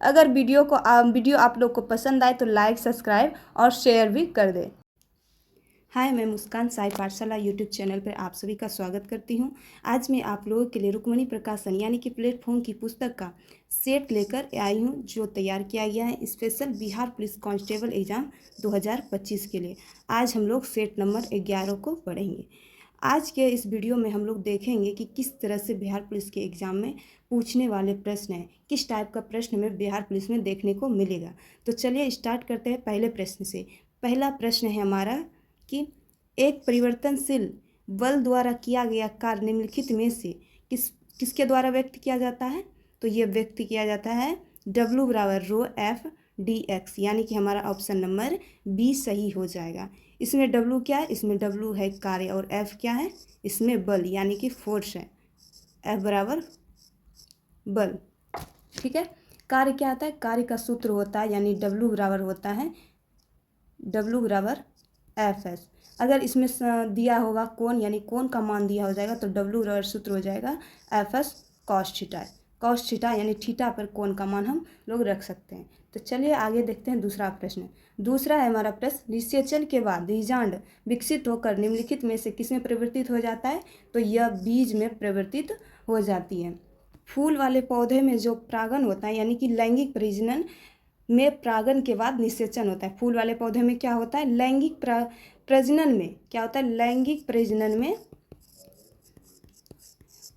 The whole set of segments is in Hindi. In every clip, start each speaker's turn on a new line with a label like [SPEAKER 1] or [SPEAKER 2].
[SPEAKER 1] अगर वीडियो आप लोग को पसंद आए तो लाइक, सब्सक्राइब और शेयर भी कर दें। हाय, मैं मुस्कान साई पाठशाला यूट्यूब चैनल पर आप सभी का स्वागत करती हूं। आज मैं आप लोगों के लिए रुक्मणी प्रकाशन यानी कि प्लेटफॉर्म की पुस्तक का सेट लेकर आई हूं, जो तैयार किया गया है special Bihar police constable exam 2025 के लिए। आज हम लोग सेट नंबर 11 को पढ़ेंगे। आज के इस वीडियो में हम लोग देखेंगे कि किस तरह से बिहार पुलिस के एग्ज़ाम में पूछने वाले प्रश्न हैं, किस टाइप का प्रश्न हमें बिहार पुलिस में देखने को मिलेगा। तो चलिए स्टार्ट करते हैं पहले प्रश्न से। पहला प्रश्न है हमारा कि एक परिवर्तनशील बल द्वारा किया गया कार्य निम्नलिखित में से किसके द्वारा व्यक्त किया जाता है। तो ये व्यक्त किया जाता है W बराबर रो F dx, यानी कि हमारा ऑप्शन नंबर बी सही हो जाएगा। इसमें W क्या है, इसमें W है कार्य और F क्या है, इसमें बल यानी कि फोर्स है। F बराबर बल, ठीक है। कार्य क्या आता है, कार्य का सूत्र होता है यानी W बराबर होता है W बराबर Fs। अगर इसमें दिया होगा कोण यानी कोण का मान दिया हो जाएगा तो W बराबर सूत्र हो जाएगा Fs cos theta. cos theta यानी थीटा पर कोण का मान हम लोग रख सकते हैं। तो चलिए आगे देखते हैं दूसरा प्रश्न। दूसरा है हमारा प्रश्न, निषेचन के बाद बीजांड विकसित होकर निम्नलिखित में से किसमें परिवर्तित हो जाता है। तो यह बीज में परिवर्तित हो जाती है। फूल वाले पौधे में जो परागन होता है यानी कि लैंगिक प्रजनन में परागन के बाद निषेचन होता है। फूल वाले पौधे में क्या होता है, लैंगिक प्रजनन में क्या होता है, लैंगिक प्रजनन में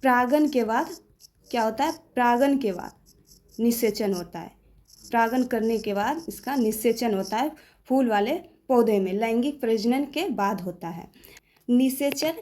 [SPEAKER 1] परागन के बाद क्या होता है, परागन के बाद निषेचन होता है। परागन करने के बाद इसका निषेचन होता है। फूल वाले पौधे में लैंगिक प्रजनन के बाद होता है। निषेचन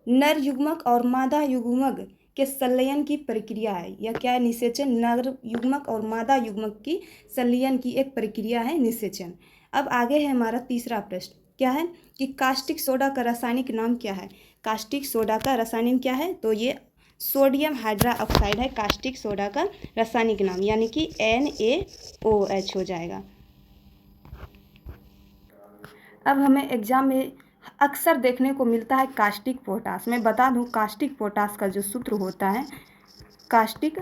[SPEAKER 1] नर युग्मक और मादा युग्मक के संलयन की प्रक्रिया है। यह क्या है, निषेचन नर युग्मक और मादा युग्मक की संलयन की एक प्रक्रिया है निषेचन। अब आगे है हमारा तीसरा प्रश्न, क्या है कि कास्टिक सोडा का रासायनिक नाम क्या है। कास्टिक सोडा का रासायनिक क्या है, तो ये सोडियम हाइड्रोक्साइड है कास्टिक सोडा का रासायनिक नाम, यानी कि NaOH हो जाएगा। अब हमें एग्जाम में अक्सर देखने को मिलता है कास्टिक पोटास। मैं बता दूं कास्टिक पोटास का जो सूत्र होता है, कास्टिक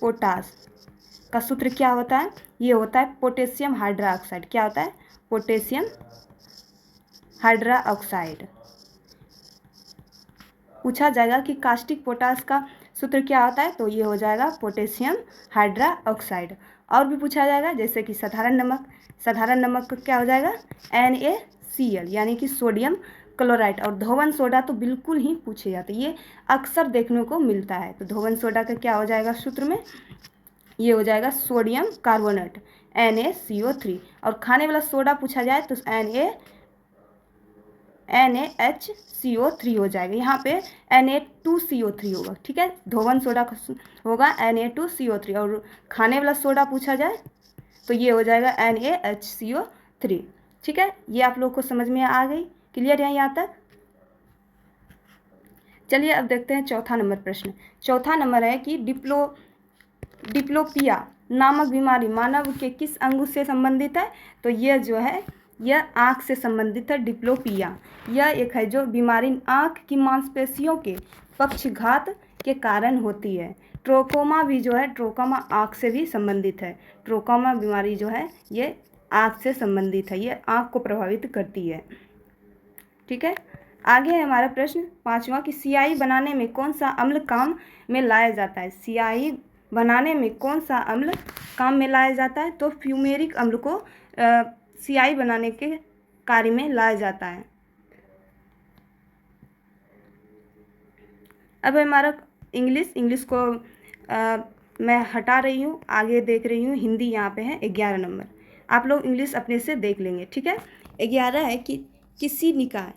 [SPEAKER 1] पोटास का सूत्र क्या होता है, ये होता है पोटेशियम हाइड्रोक्साइड। क्या होता है, पोटेशियम हाइड्रोक्साइड। पूछा जाएगा कि कास्टिक पोटास का सूत्र क्या होता है, तो ये हो जाएगा पोटेशियम हाइड्रोक्साइड। और भी पूछा जाएगा जैसे कि साधारण नमक, साधारण नमक का क्या हो जाएगा NaCl यानी कि सोडियम क्लोराइड। और धोवन सोडा तो बिल्कुल ही पूछे जाते, ये अक्सर देखने को मिलता है। तो धोवन सोडा का क्या हो जाएगा सूत्र में, ये हो जाएगा सोडियम कार्बोनेट NaCO3। और खाने वाला सोडा पूछा जाए तो NaHCO3 हो जाएगा। यहाँ पे Na2CO3 होगा, ठीक है। धोवन सोडा का होगा Na2CO3 और खाने वाला सोडा पूछा जाए तो ये हो जाएगा NaHCO3, ठीक है। ये आप लोग को समझ में आ गई, क्लियर है यहाँ तक। चलिए अब देखते हैं चौथा नंबर प्रश्न। चौथा नंबर है कि डिप्लोपिया नामक बीमारी मानव के किस अंग से संबंधित है। तो यह जो है यह आँख से संबंधित है। डिप्लोपिया यह एक है जो बीमारी आँख की मांसपेशियों के पक्षघात के कारण होती है। ट्रोकोमा भी जो है, ट्रोकोमा आँख से भी संबंधित है। ट्रोकोमा बीमारी जो है ये आँख से संबंधित है, ये आँख को प्रभावित करती है, ठीक है। आगे है हमारा प्रश्न पांचवा कि स्याही बनाने में कौन सा अम्ल काम में लाया जाता है। स्याही बनाने में कौन सा अम्ल काम में लाया जाता है, तो फ्यूमेरिक अम्ल को स्याही बनाने के कार्य में लाया जाता है। अब हमारा इंग्लिश को मैं हटा रही हूँ, आगे देख रही हूँ हिंदी। यहाँ पे है 11 नंबर, आप लोग इंग्लिश अपने से देख लेंगे, ठीक है। 11 है कि किसी निकाय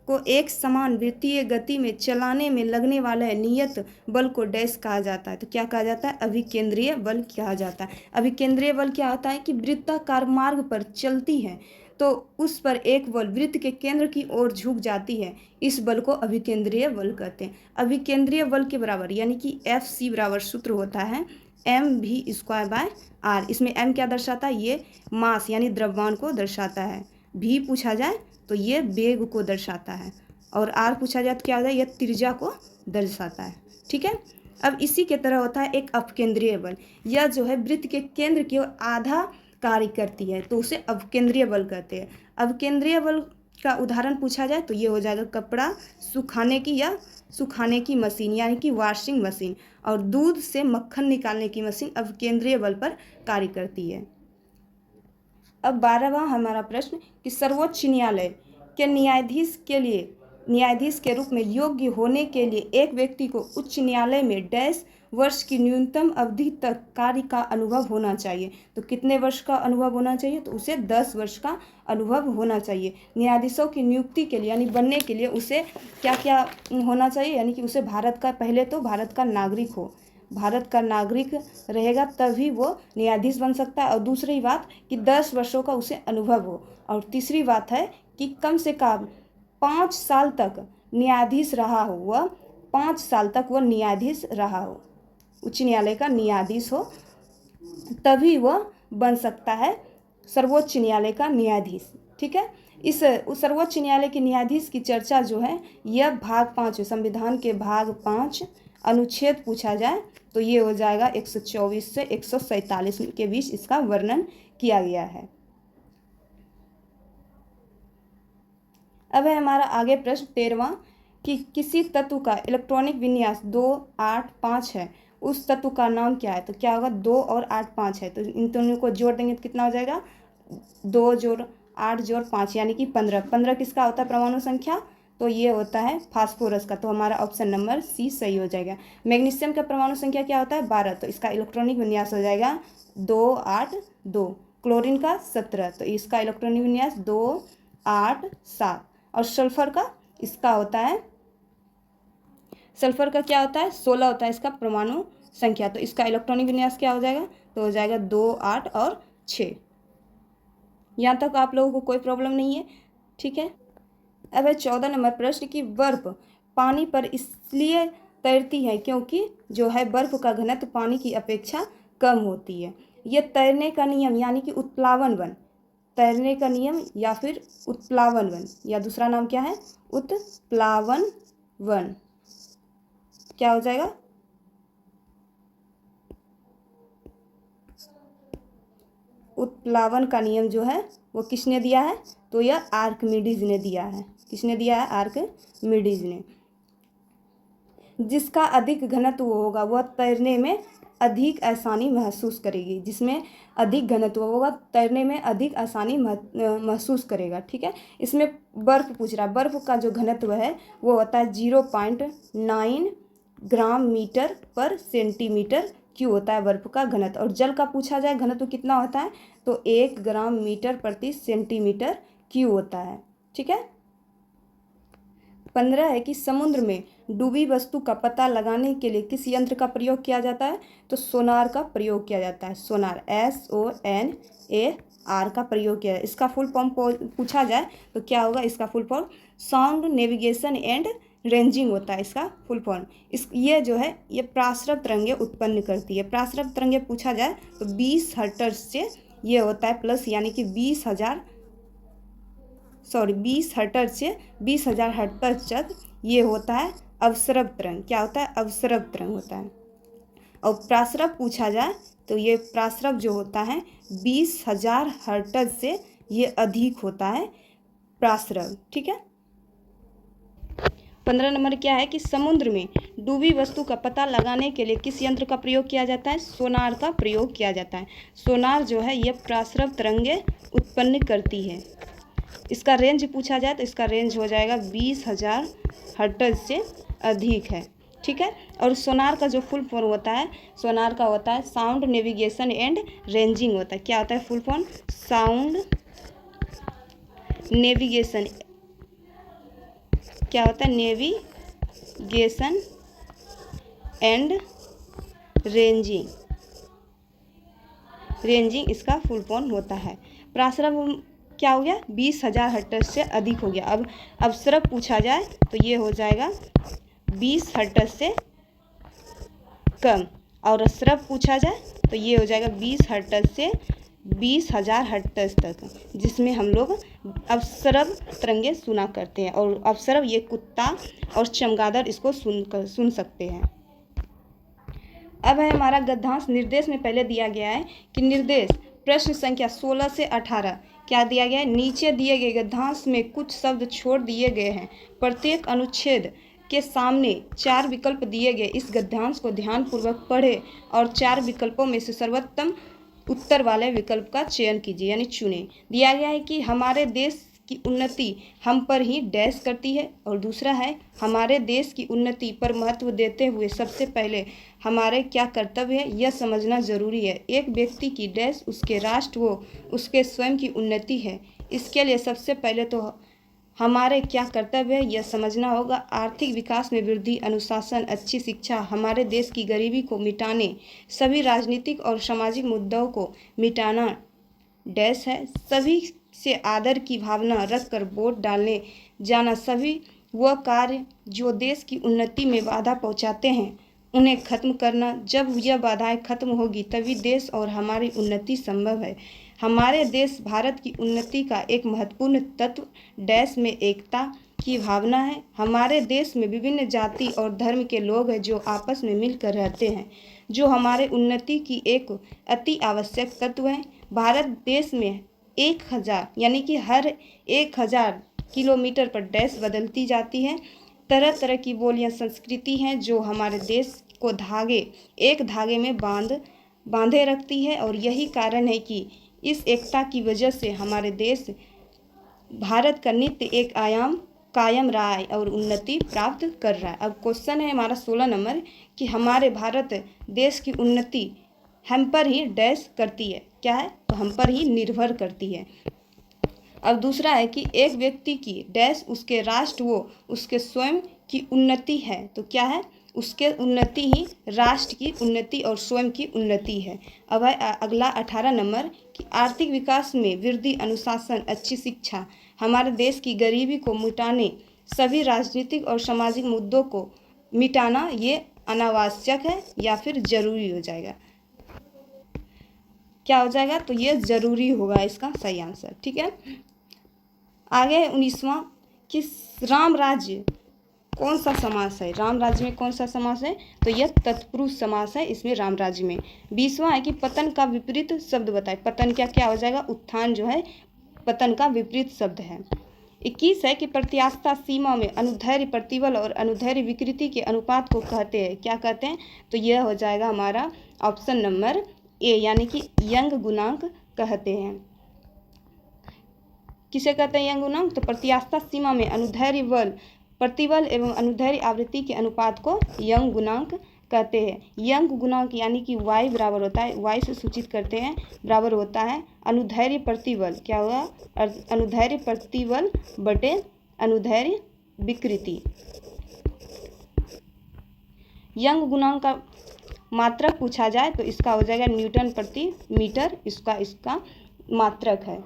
[SPEAKER 1] को एक समान वृत्तीय गति में चलाने में लगने वाला नियत बल को डैश कहा जाता है। तो क्या कहा जाता है, अभिकेंद्रीय बल कहा जाता है। अभिकेंद्रीय बल क्या होता है कि वृत्ताकार मार्ग पर चलती है तो उस पर एक बल वृत्त के केंद्र की ओर झुक जाती है, इस बल को अभिकेंद्रीय बल कहते हैं। अभिकेंद्रीय बल के बराबर यानी कि Fc बराबर सूत्र होता है mv²/r। इसमें m क्या दर्शाता है, ये मास यानी द्रव्यमान को दर्शाता है। v पूछा जाए तो ये वेग को दर्शाता है और r पूछा जाए तो क्या होता है, ये त्रिज्या को दर्शाता है, ठीक है। अब इसी के तरह होता है एक अपकेंद्रीय बल। यह जो है वृत्त के केंद्र की ओर आधा कार्य करती है, तो उसे अपकेंद्रीय बल कहते हैं। अपकेंद्रीय बल का उदाहरण पूछा जाए तो ये हो जाएगा कपड़ा सुखाने की या सुखाने की मशीन यानी कि वॉशिंग मशीन, और दूध से मक्खन निकालने की मशीन अपकेंद्रीय बल पर कार्य करती है। अब 12वां हमारा प्रश्न कि सर्वोच्च न्यायालय के न्यायाधीश के रूप में योग्य होने के लिए एक व्यक्ति को उच्च न्यायालय में डैश वर्ष की न्यूनतम अवधि तक कार्य का अनुभव होना चाहिए। तो कितने वर्ष का अनुभव होना चाहिए? तो उसे 10 वर्ष का अनुभव होना चाहिए। न्यायाधीशों की नियुक्ति के लिए यानी बनने के लिए उसे क्या क्या होना चाहिए? यानी कि उसे भारत का, पहले तो भारत का नागरिक हो, भारत का नागरिक रहेगा तभी वो न्यायाधीश बन सकता है। और दूसरी बात कि 10 वर्षों का उसे अनुभव हो। और तीसरी बात है कि कम से कम 5 साल तक न्यायाधीश रहा हो, वह 5 साल तक वह न्यायाधीश रहा हो, उच्च न्यायालय का न्यायाधीश हो, तभी वह बन सकता है सर्वोच्च न्यायालय का न्यायाधीश। ठीक है, इस सर्वोच्च न्यायालय के न्यायाधीश की चर्चा जो है यह भाग 5 है, संविधान के भाग 5 अनुच्छेद पूछा जाए तो ये हो जाएगा 124 से 147 के बीच इसका वर्णन किया गया है। अब है हमारा आगे प्रश्न 13वां कि किसी तत्व का इलेक्ट्रॉनिक विन्यास 2, 8, 5 है, उस तत्व का नाम क्या है? तो क्या होगा? 2 और 8, 5 है, तो इन दोनों को जोड़ देंगे तो कितना हो जाएगा? 2 जोड़ 8 जोड़ 5 यानी कि 15। 15 किसका होता है परमाणु संख्या? तो ये होता है फास्फोरस का, तो हमारा ऑप्शन नंबर सी सही हो जाएगा। मैग्नीशियम का परमाणु संख्या क्या होता है? 12, तो इसका इलेक्ट्रॉनिक विन्यास हो जाएगा 2, 8, 2। क्लोरीन का 17, तो इसका इलेक्ट्रॉनिक विन्यास 2, 8, 7। और सल्फर का इसका होता है, सल्फर का क्या होता है? 16 होता है इसका परमाणु संख्या, तो इसका इलेक्ट्रॉनिक विन्यास क्या हो जाएगा? तो हो जाएगा 2, 8 और 6। यहाँ तक आप लोगों को कोई प्रॉब्लम नहीं है? ठीक है। अब है 14 नंबर प्रश्न कि बर्फ पानी पर इसलिए तैरती है क्योंकि जो है बर्फ का घनत्व पानी की अपेक्षा कम होती है। ये तैरने का नियम यानी कि उत्प्लावन वन, तैरने का नियम या फिर उत्प्लावन वन, या दूसरा नाम क्या है? उत्प्लावन वन। क्या हो जाएगा? उत्प्लावन का नियम जो है वो किसने दिया है? तो यह आर्किमिडीज ने दिया है। किसने दिया है? आर्किमिडीज ने। जिसका अधिक घनत्व होगा वह तैरने में अधिक आसानी महसूस करेगी, जिसमें अधिक घनत्व होगा तैरने में अधिक आसानी महसूस करेगा। ठीक है, इसमें बर्फ पूछ रहा है, बर्फ का जो घनत्व है वो होता है 0.9 ग्राम मीटर पर सेंटीमीटर क्यूब होता है बर्फ का घनत्व। और जल का पूछा जाए घनत्व कितना होता है? तो 1 ग्राम मीटर प्रति सेंटीमीटर क्यूब होता है। ठीक है। 15 है कि समुद्र में डूबी वस्तु का पता लगाने के लिए किस यंत्र का प्रयोग किया जाता है? तो सोनार का प्रयोग किया जाता है। सोनार SONAR का प्रयोग किया जाए। इसका फुल फॉर्म पूछा जाए तो क्या होगा? इसका full form sound navigation and ranging होता है इसका फुल फॉर्म। ये जो है ये प्रासरव तरंगे उत्पन्न करती है। प्रासरव तरंगे पूछा जाए तो 20 हर्ट्ज से ये होता है प्लस, यानी कि 20 हर्ट्ज से 20,000 हर्ट्ज तक ये होता है अवसरव तरंग। क्या होता है? अवसरव तरंग होता है। और प्रासरव पूछा जाए तो ये प्रासरव जो होता है 20,000 हर्ट्ज से ये अधिक होता है प्रासरव। ठीक है। 15 नंबर क्या है कि समुद्र में डूबी वस्तु का पता लगाने के लिए किस यंत्र का प्रयोग किया जाता है? सोनार का प्रयोग किया जाता है। सोनार जो है यह प्रासरव तरंगे उत्पन्न करती है। इसका रेंज पूछा जाए तो इसका रेंज हो जाएगा 20,000 हर्ट्ज से अधिक है। ठीक है। और सोनार का जो फुल फॉर्म होता है, सोनार का होता है साउंड नेविगेशन एंड रेंजिंग होता है। क्या होता है फुल फॉर्म? साउंड नेविगेशन, क्या होता है? नेविगेशन एंड रेंजिंग, रेंजिंग इसका फुल फॉर्म होता है। प्रासरव क्या हो गया? 20,000 हर्ट्ज से अधिक हो गया। अब अवसरव पूछा जाए तो ये हो जाएगा 20 हर्ट्ज से कम, और असरव पूछा जाए तो ये हो जाएगा 20 हर्ट्ज से 20,000 हर्ट्ज तक, जिसमें हम लोग अवसरव तरंगे सुना करते हैं। और अवसरव ये कुत्ता और चमगादड़ इसको सुन सकते हैं। अब है हमारा गद्यांश। निर्देश में पहले दिया गया है कि निर्देश प्रश्न संख्या 16 से 18 क्या दिया गया है, नीचे दिए गए गद्यांश में कुछ शब्द छोड़ दिए गए हैं। प्रत्येक अनुच्छेद के सामने 4 विकल्प दिए गए। इस गद्यांश को ध्यानपूर्वक पढ़ें और 4 विकल्पों में से सर्वोत्तम उत्तर वाले विकल्प का चयन कीजिए यानी चुनें। दिया गया है कि हमारे देश की उन्नति हम पर ही डैश करती है, और दूसरा है हमारे देश की उन्नति पर महत्व देते हुए सबसे पहले हमारे क्या कर्तव्य है यह समझना जरूरी है। एक व्यक्ति की डैश उसके राष्ट्र व उसके स्वयं की उन्नति है। इसके लिए सबसे पहले तो हमारे क्या कर्तव्य है यह समझना होगा। आर्थिक विकास में वृद्धि, अनुशासन, अच्छी शिक्षा, हमारे देश की गरीबी को मिटाने, सभी राजनीतिक और सामाजिक मुद्दों को मिटाना डैश है। सभी से आदर की भावना रखकर वोट डालने जाना, सभी वह कार्य जो देश की उन्नति में बाधा पहुंचाते हैं उन्हें खत्म करना। जब यह बाधाएं खत्म होगी तभी देश और हमारी उन्नति संभव है। हमारे देश भारत की उन्नति का एक महत्वपूर्ण तत्व डैश में एकता की भावना है। हमारे देश में विभिन्न जाति और धर्म के लोग हैं जो आपस में मिलकर रहते हैं, जो हमारे उन्नति की एक अति आवश्यक तत्व है। भारत देश में 1000 यानी कि हर 1000 किलोमीटर पर डैश बदलती जाती है। तरह तरह की बोलियां, संस्कृति हैं जो हमारे देश को एक धागे में बांधे रखती है, और यही कारण है कि इस एकता की वजह से हमारे देश भारत का नित्य एक आयाम कायम रहा है और उन्नति प्राप्त कर रहा है। अब क्वेश्चन है हमारा 16 नंबर कि हमारे भारत देश की उन्नति हम पर ही डैश करती है। क्या है, तो हम पर ही निर्भर करती है। अब दूसरा है कि एक व्यक्ति की डैश उसके राष्ट्र व उसके स्वयं की उन्नति है। तो क्या है, उसके उन्नति ही राष्ट्र की उन्नति और स्वयं की उन्नति है। अब है अगला 18 नंबर कि आर्थिक विकास में वृद्धि, अनुशासन, अच्छी शिक्षा, हमारे देश की गरीबी को मिटाने, सभी राजनीतिक और सामाजिक मुद्दों को मिटाना ये अनावश्यक है या फिर जरूरी हो जाएगा। क्या हो जाएगा, तो ये जरूरी होगा इसका सही आंसर। ठीक है, आगे 19वां कि राम राज्य कौन सा समास है। राम राज्य में कौन सा समास है, तो यह तत्पुरुष समास है इसमें राम राज्य में। 20वां है कि पतन का विपरीत शब्द बताए। पतन क्या हो जाएगा, उत्थान जो है पतन का विपरीत शब्द है। 21 है कि प्रत्यास्था सीमा में अनुदैर्ध्य प्रतिबल और अनुदैर्ध्य विकृति के अनुपात को कहते हैं। क्या कहते हैं, तो यह हो जाएगा हमारा ऑप्शन नंबर ए यानी कि यंग गुणांक कहते हैं। किसे कहते हैं यंग गुणांक, तो प्रत्यास्था सीमा में अनुदैर्ध्य बल, प्रतिबल एवं अनुदैर्ध्य आवृत्ति के अनुपात को यंग गुणांक कहते हैं। यंग गुणांक यानी कि y बराबर होता है, y से सूचित करते हैं, बराबर होता है अनुदैर्ध्य प्रतिबल। क्या हुआ, अनुदैर्ध्य प्रतिबल बटे अनुदैर्ध्य विकृति। यंग गुणांक का मात्रक पूछा जाए तो इसका हो जाएगा न्यूटन प्रति मीटर, इसका मात्रक है।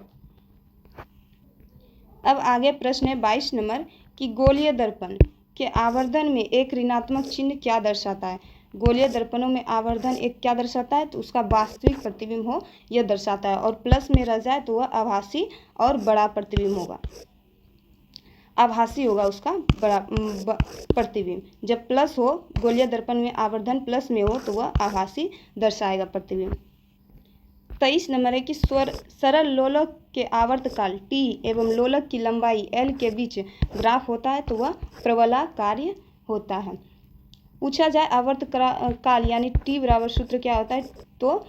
[SPEAKER 1] अब आगे प्रश्न है 22 नंबर कि गोलीय दर्पण के आवर्धन में एक ऋणात्मक चिन्ह क्या दर्शाता है। गोलीय दर्पणों में आवर्धन एक क्या दर्शाता है, तो उसका वास्तविक प्रतिबिंब हो यह दर्शाता है, और प्लस में रह जाए तो वह आभासी और बड़ा प्रतिबिंब होगा। आभासी होगा उसका बड़ा प्रतिबिंब। जब प्लस हो, गोलीय दर्पण में आवर्धन प्लस में हो तो वह आभासी दर्शाएगा प्रतिबिंब। 23 नंबर है कि सरल लोलक के आवर्तकाल t एवं लोलक की लंबाई l के बीच ग्राफ होता है तो वह प्रबलाकार्य होता है। पूछा जाए आवर्त काल यानी t बराबर सूत्र क्या होता है, तो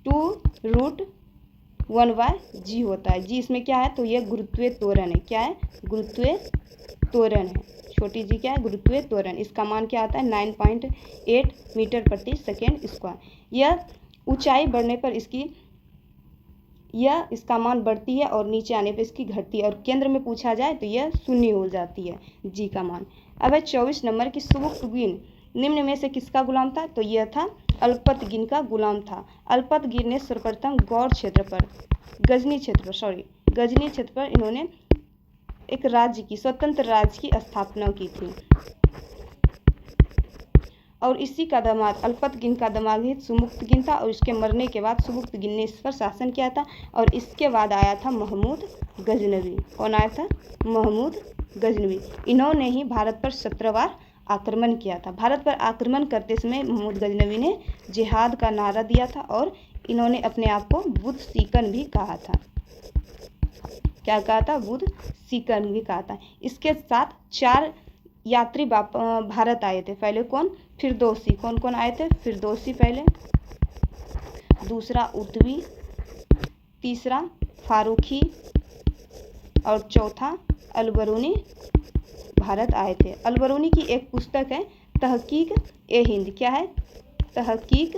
[SPEAKER 1] 2√1/g होता है। g इसमें क्या है, तो यह गुरुत्वीय त्वरण है। क्या है, गुरुत्वीय त्वरण है। छोटी जी क्या है, गुरुत्वीय त्वरण। इसका मान क्या आता है 9.8 मीटर प्रति सेकेंड स्क्वायर। यह ऊंचाई बढ़ने पर इसका मान बढ़ती है और नीचे आने पर इसकी घटती है, और केंद्र में पूछा जाए तो यह 0 हो जाती है जी का मान। अब है 24 नंबर की सुबुक्तगिन निम्न में से किसका गुलाम था, तो यह था अल्पतगिन का गुलाम था। अल्पतगिन ने सर्वप्रथम गजनी क्षेत्र पर इन्होंने एक स्वतंत्र राज्य की स्थापना की थी, और इसी का दामाद अल्पतगिन का दामाद ही सुमुक्तगिन था, और इसके मरने के बाद सुमुक्तगिन ने इस पर शासन किया था, और इसके बाद आया था महमूद गजनवी। कौन आया था, महमूद गजनवी। इन्होंने ही भारत पर 17 बार आक्रमण किया था। भारत पर आक्रमण करते समय महमूद गजनवी ने जिहाद का नारा दिया था और इन्होंने अपने आप को बुद्ध सीकन भी कहा था। क्या कहा था? बुद्ध सीकन भी कहा था। इसके साथ 4 यात्री भारत आए थे। पहले कौन? फिरदौसी। कौन कौन आए थे? फिरदौसी पहले, दूसरा उतवी, तीसरा फारूकी और चौथा अलबरूनी भारत आए थे। अलबरूनी की एक पुस्तक है तहकीक ए हिंद। क्या है? तहकीक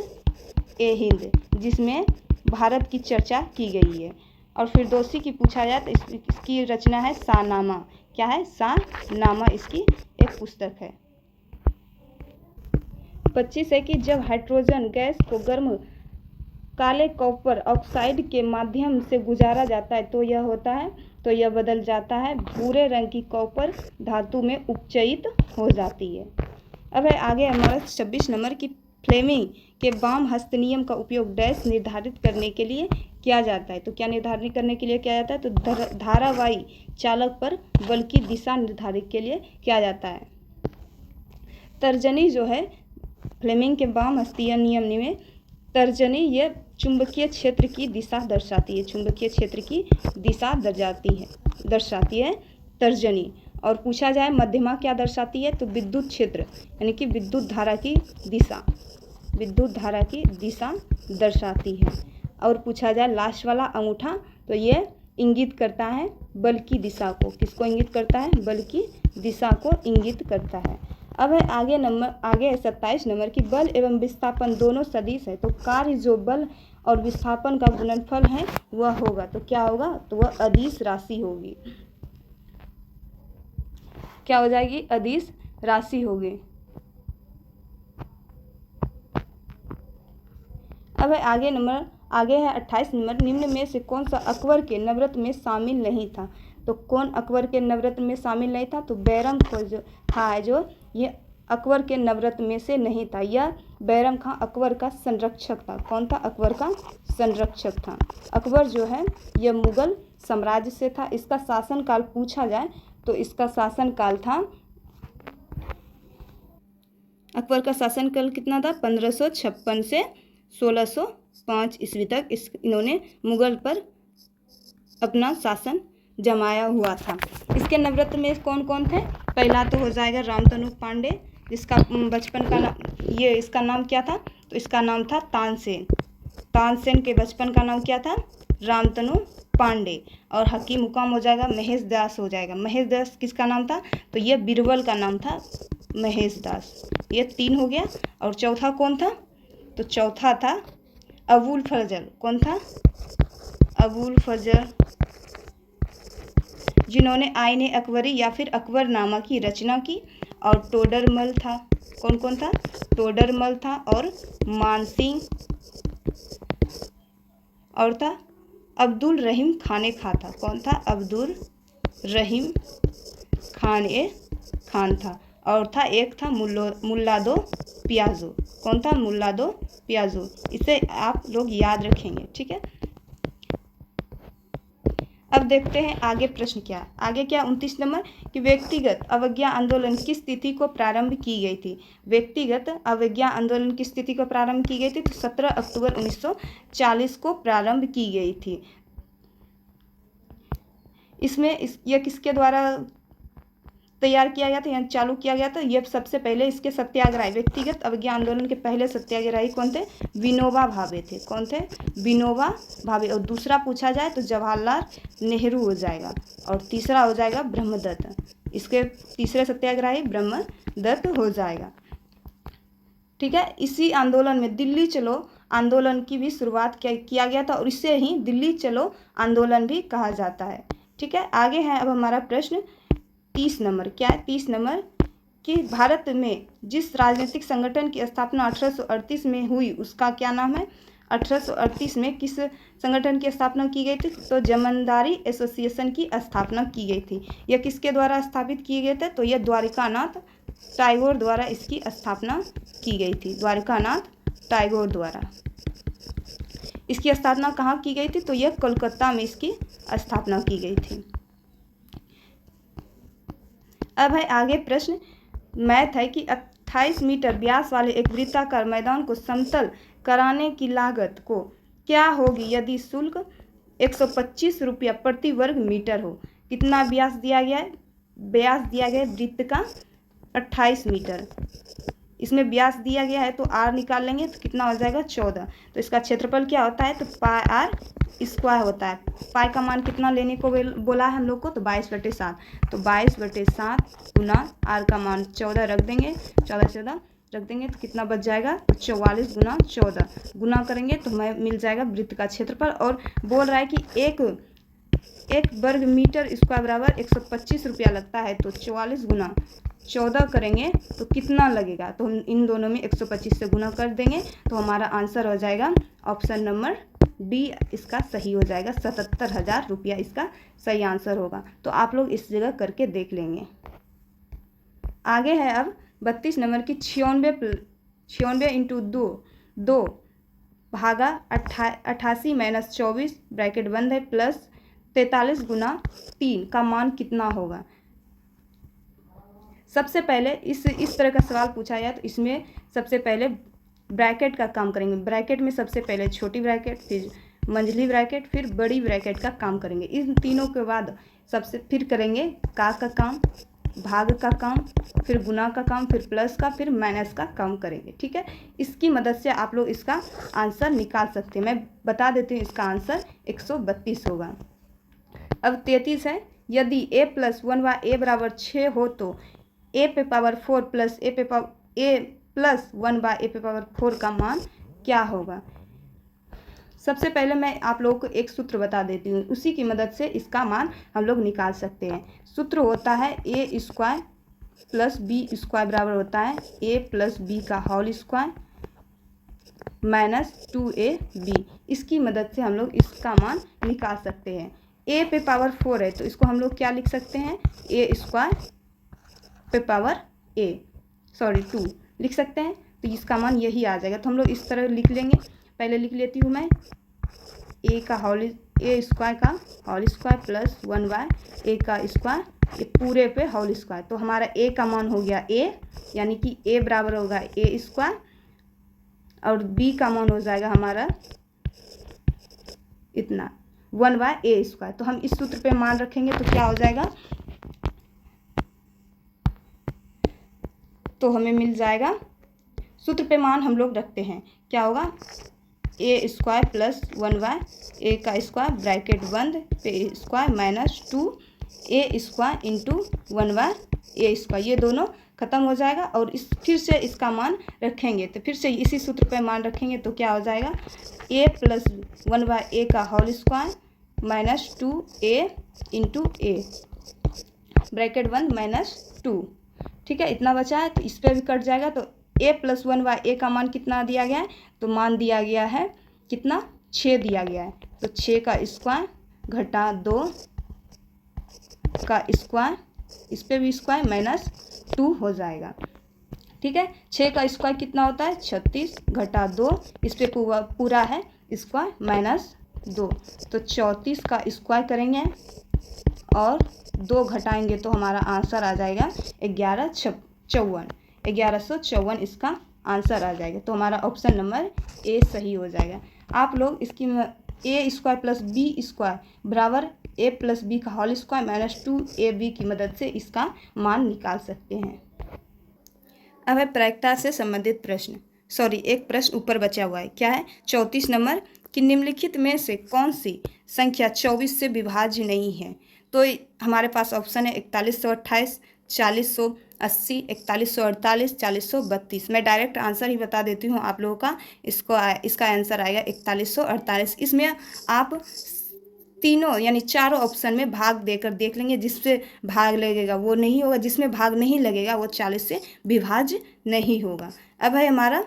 [SPEAKER 1] ए हिंद, जिसमें भारत की चर्चा की गई है। और फिरदौसी की पूछा जाए तो इसकी रचना है शाहनामा। क्या है? शाहनामा इसकी एक पुस्तक है। 25 है कि जब हाइड्रोजन गैस को गर्म काले कॉपर ऑक्साइड के माध्यम से गुजारा जाता है तो यह बदल जाता है भूरे रंग की कॉपर धातु में उपचयित हो जाती है। अब है आगे हमारा 26 नंबर की फ्लेमिंग के वाम हस्त नियम का उपयोग डैश निर्धारित करने के लिए किया जाता है। तो क्या निर्धारित करने के लिए किया जाता है? तो धारावाही चालक पर बल की दिशा निर्धारित के लिए किया जाता है। तर्जनी जो है फ्लेमिंग के वाम हस्तीय नियम में तर्जनी यह चुंबकीय क्षेत्र की दिशा दर्शाती है। चुंबकीय क्षेत्र की दिशा दर्शाती है तर्जनी। और पूछा जाए मध्यमा क्या दर्शाती है? तो विद्युत क्षेत्र यानी कि विद्युत धारा की दिशा दर्शाती है। और पूछा जाए लास्ट वाला अंगूठा तो ये इंगित करता है बल की दिशा को। किसको इंगित करता है? बल की दिशा को इंगित करता है। अब है आगे है 27 नंबर की बल एवं विस्थापन दोनों सदिश है। तो कार्य जो बल और विस्थापन का गुणनफल है वह होगा। तो क्या होगा? तो वह अदिश राशि होगी। क्या हो जाएगी? अदिश राशि होगी। अब है आगे है 28 नंबर। निम्न में से कौन सा अकबर के नवरत्न में शामिल नहीं था? तो कौन अकबर के नवरत्न में शामिल नहीं था? तो बैरम खां जो था ये अकबर के नवरत्न में से नहीं था। यह बैरम खां अकबर का संरक्षक था। कौन था? अकबर का संरक्षक था। अकबर जो है यह मुगल साम्राज्य से था। इसका शासनकाल पूछा जाए तो इसका शासनकाल था, अकबर का शासनकाल कितना था? 1556 से 1605 ईस्वी तक इन्होंने मुगल पर अपना शासन जमाया हुआ था। इसके नवरत्न में कौन कौन थे? पहला तो हो जाएगा रामतनु पांडे, जिसका बचपन का नाम इसका नाम क्या था? तो इसका नाम था तानसेन। तानसेन के बचपन का नाम क्या था? रामतनु पांडे। और हकीम मुकाम हो जाएगा महेश दास हो जाएगा। महेश दास किसका नाम था? तो ये बीरबल का नाम था महेश दास। ये 3 हो गया। और चौथा कौन था? तो चौथा था अबुल फजल। कौन था? अबुल फजल, जिन्होंने आईने अकबरी या फिर अकबरनामा की रचना की। और टोडरमल था। कौन कौन था? टोडरमल था और मानसिंह और था अब्दुल रहीम खाने खा था। कौन था? अब्दुल रहीम खान था। और था एक था मुल्ला दो पियाजो। कौन था? मुल्ला दो पियाजो। इसे आप लोग याद रखेंगे, ठीक है। अब देखते हैं आगे प्रश्न क्या। आगे क्या 29 नंबर कि व्यक्तिगत अवज्ञा आंदोलन की स्थिति को प्रारंभ की गई थी। व्यक्तिगत अवज्ञा आंदोलन की स्थिति को प्रारंभ की गई थी तो 17 अक्टूबर 1940 को प्रारंभ की गई थी। इसमें यह किसके द्वारा तैयार किया गया था, यहाँ चालू किया गया था? यह सबसे पहले इसके सत्याग्रही, व्यक्तिगत अवज्ञा आंदोलन के पहले सत्याग्रही कौन थे? विनोबा भावे थे। कौन थे? विनोबा भावे। और दूसरा पूछा जाए तो जवाहरलाल नेहरू हो जाएगा। और तीसरा हो जाएगा ब्रह्मदत्त। इसके तीसरे सत्याग्रही ब्रह्मदत्त हो जाएगा, ठीक है। इसी आंदोलन में दिल्ली चलो आंदोलन की भी शुरुआत किया गया था और इसे ही दिल्ली चलो आंदोलन भी कहा जाता है, ठीक है। आगे है अब हमारा प्रश्न 30 नंबर। क्या है 30 नंबर कि भारत में जिस राजनीतिक संगठन की स्थापना 1838 में हुई उसका क्या नाम है? 1838 में किस संगठन की स्थापना की गई थी? तो जमींदारी एसोसिएशन की स्थापना की गई थी। यह किसके द्वारा स्थापित किए गए थे? तो यह द्वारिकानाथ टैगोर द्वारा इसकी स्थापना की गई थी। द्वारिकानाथ टैगोर द्वारा इसकी स्थापना कहाँ की गई थी? तो यह कोलकाता में इसकी स्थापना की गई थी। अब है आगे प्रश्न मैथ है कि 28 मीटर व्यास वाले एक वृत्ताकार मैदान को समतल कराने की लागत को क्या होगी यदि शुल्क 125 रुपया प्रति वर्ग मीटर हो। कितना व्यास दिया गया है? व्यास दिया गया है वृत्त का 28 मीटर, इसमें व्यास दिया गया है तो आर निकाल लेंगे तो कितना हो जाएगा 14। तो इसका क्षेत्रफल क्या होता है? तो पाई आर स्क्वायर होता है। पाई का मान कितना लेने को बोला है हम लोग को? तो 22/7। तो 22/7 गुना आर का मान 14 रख देंगे, 14 रख देंगे तो कितना बच जाएगा? 44 गुना 14 गुना करेंगे तो हमें मिल जाएगा वृत्त का क्षेत्रफल। और बोल रहा है कि एक वर्ग मीटर स्क्वायर बराबर 125 रुपया लगता है। तो 44 गुना 14 करेंगे तो कितना लगेगा? तो हम इन दोनों में 125 से गुना कर देंगे तो हमारा आंसर हो जाएगा ऑप्शन नंबर डी, इसका सही हो जाएगा। 77,000 रुपया इसका सही आंसर होगा। तो आप लोग इस जगह करके देख लेंगे। आगे है अब 32 नंबर की 96 इंटू 2 भागा 88 माइनस 24 ब्रैकेट बंद है प्लस 43 गुना 3 का मान कितना होगा। सबसे पहले इस तरह का सवाल पूछा जाए तो इसमें सबसे पहले ब्रैकेट का काम करेंगे। ब्रैकेट में सबसे पहले छोटी ब्रैकेट, फिर मंझली ब्रैकेट, फिर बड़ी ब्रैकेट का काम करेंगे। इन तीनों के बाद फिर करेंगे का काम, भाग का काम, फिर गुना का काम, फिर प्लस का, फिर माइनस का काम करेंगे। ठीक है, इसकी मदद से आप लोग इसका आंसर निकाल सकते हैं। मैं बता देती हूँ, इसका आंसर 132 होगा। अब 33 है, यदि a + 1/a = 6 हो तो a पे power 4 plus a plus 1/a⁴ का मान क्या होगा। सबसे पहले मैं आप लोगों को एक सूत्र बता देती हूँ, उसी की मदद से इसका मान हम लोग निकाल सकते हैं। सूत्र होता है a² + b² बराबर होता है a + b का होल स्क्वायर माइनस 2ab। इसकी मदद से हम लोग इसका मान निकाल सकते हैं। a पे पावर 4 है तो इसको हम लोग क्या लिख सकते हैं? a² पे पावर 2 लिख सकते हैं। तो इसका मान यही आ जाएगा। तो हम लोग इस तरह लिख लेंगे। पहले लिख लेती हूँ मैं a² का होल स्क्वायर प्लस 1/a का स्क्वायर, ये पूरे पे होल स्क्वायर। तो हमारा a का मान हो गया a, यानी कि a बराबर होगा a² और b का मान हो जाएगा हमारा इतना 1/a²। तो हम इस सूत्र पे मान रखेंगे तो क्या हो जाएगा? तो हमें मिल जाएगा, सूत्र पे मान हम लोग रखते हैं, क्या होगा? a² प्लस 1/a का स्क्वायर ब्रैकेट बंद पे square minus 2a² into 1/a²। ये दोनों खत्म हो जाएगा और फिर से इसका मान रखेंगे तो फिर से इसी सूत्र पे मान रखेंगे तो क्या हो जाएगा? a + 1/a का whole square minus 2a into a bracket बंद माइनस 2। ठीक है, इतना बचा है तो इस पर भी कट जाएगा। तो a + 1/a का मान कितना दिया गया है? तो मान दिया गया है कितना? 6 दिया गया है। तो 6 का स्क्वायर घटा 2 का स्क्वायर, इस पर भी स्क्वायर माइनस 2 हो जाएगा। ठीक है, 6 का स्क्वायर कितना होता है? 36 घटा 2, इस पर पूरा है स्क्वायर माइनस 2। तो 34 का स्क्वायर करेंगे और 2 घटाएंगे तो हमारा आंसर आ जाएगा 1154 इसका आंसर आ जाएगा। तो हमारा ऑप्शन नंबर ए सही हो जाएगा। आप लोग इसकी a² प्लस b² बराबर a + b का होल स्क्वायर माइनस 2ab की मदद से इसका मान निकाल सकते हैं। अब है प्रायिकता से संबंधित प्रश्न। एक प्रश्न ऊपर बचा हुआ है, क्या है? 34 नंबर कि निम्नलिखित में से कौन सी संख्या 24 से विभाज्य नहीं है। तो हमारे पास ऑप्शन है 4128, 4080, 4148, 4032। मैं डायरेक्ट आंसर ही बता देती हूँ आप लोगों का। इसका आंसर आएगा 4148। इसमें आप तीनों यानी चारों ऑप्शन में भाग देकर देख लेंगे, जिससे भाग लगेगा वो नहीं होगा, जिसमें भाग नहीं लगेगा वो 40 से विभाज्य नहीं होगा। अब है हमारा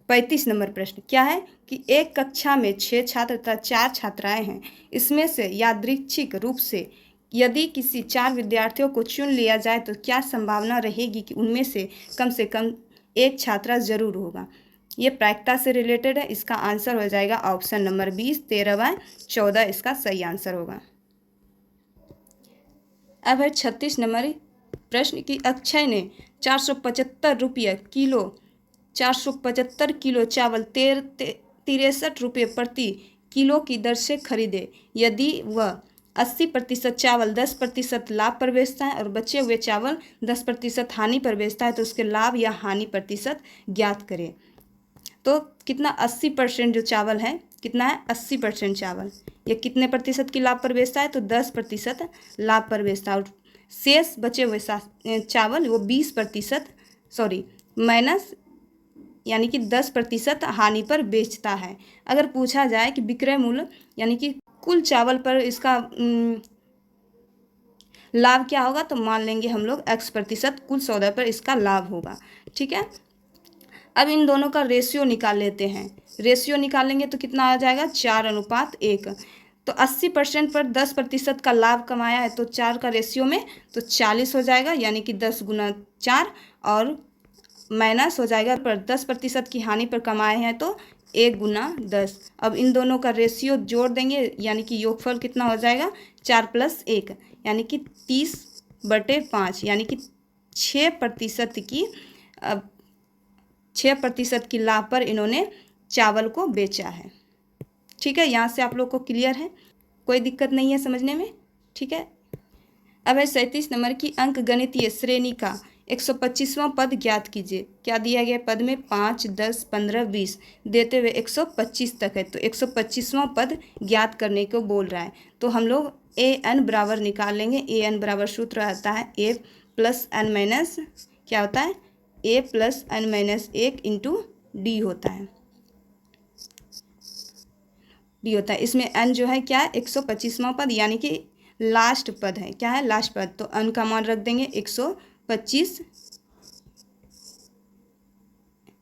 [SPEAKER 1] 35 नंबर प्रश्न, क्या है कि एक कक्षा में 6 छात्र तथा 4 छात्राएं हैं। इसमें से यादृच्छिक रूप से यदि किसी 4 विद्यार्थियों को चुन लिया जाए तो क्या संभावना रहेगी कि उनमें से कम एक छात्रा जरूर होगा। ये प्रायिकता से रिलेटेड है। इसका आंसर हो जाएगा ऑप्शन नंबर 20, 13/14 इसका सही आंसर होगा। अब है 36 नंबर प्रश्न कि अक्षय ने 475 रुपये किलो 475 किलो चावल 63 रुपये प्रति किलो की दर से खरीदे। यदि वह 80% चावल 10% लाभ पर बेचता है और बचे हुए चावल 10% हानि पर बेचता है तो उसके लाभ या हानि प्रतिशत ज्ञात करें। तो कितना 80% जो चावल है कितना है 80% चावल, ये कितने प्रतिशत की लाभ पर बेचता है तो 10% लाभ पर बेचता है और शेष बचे हुए चावल वो 20% माइनस यानी कि 10% हानि पर बेचता है। अगर पूछा जाए कि विक्रय मूल्य यानी कि कुल चावल पर इसका लाभ क्या होगा तो मान लेंगे हम लोग x% कुल सौदे पर इसका लाभ होगा। ठीक है, अब इन दोनों का रेशियो निकाल लेते हैं। रेशियो निकालेंगे तो कितना आ जाएगा 4:1। तो 80% पर 10% का लाभ कमाया है तो 4 का रेशियो में तो 40 हो जाएगा, यानी कि 10 गुना 4 और माइनस हो जाएगा पर 10% की हानि पर कमाए हैं तो 1 गुना 10। अब इन दोनों का रेशियो जोड़ देंगे यानी कि योगफल कितना हो जाएगा 4 + 1 यानी कि 30/5 यानी कि 6% की लाभ पर इन्होंने चावल को बेचा है। ठीक है, यहाँ से आप लोग को क्लियर है, कोई दिक्कत नहीं है समझने में। ठीक है, अब है 37 नंबर की अंक गणितीय श्रेणी का 125वां पद ज्ञात कीजिए। क्या दिया गया पद में 5, 10, 15, 20 देते हुए 125 तक है तो 125वां पद ज्ञात करने को बोल रहा है। तो हम लोग an बराबर निकाल लेंगे। an बराबर सूत्र आता है a + n माइनस क्या होता है a + n - 1 × d होता है। डी होता है, इसमें n जो है क्या है 125वां पद यानी कि लास्ट पद है। क्या है लास्ट पद, तो n का मान रख देंगे 125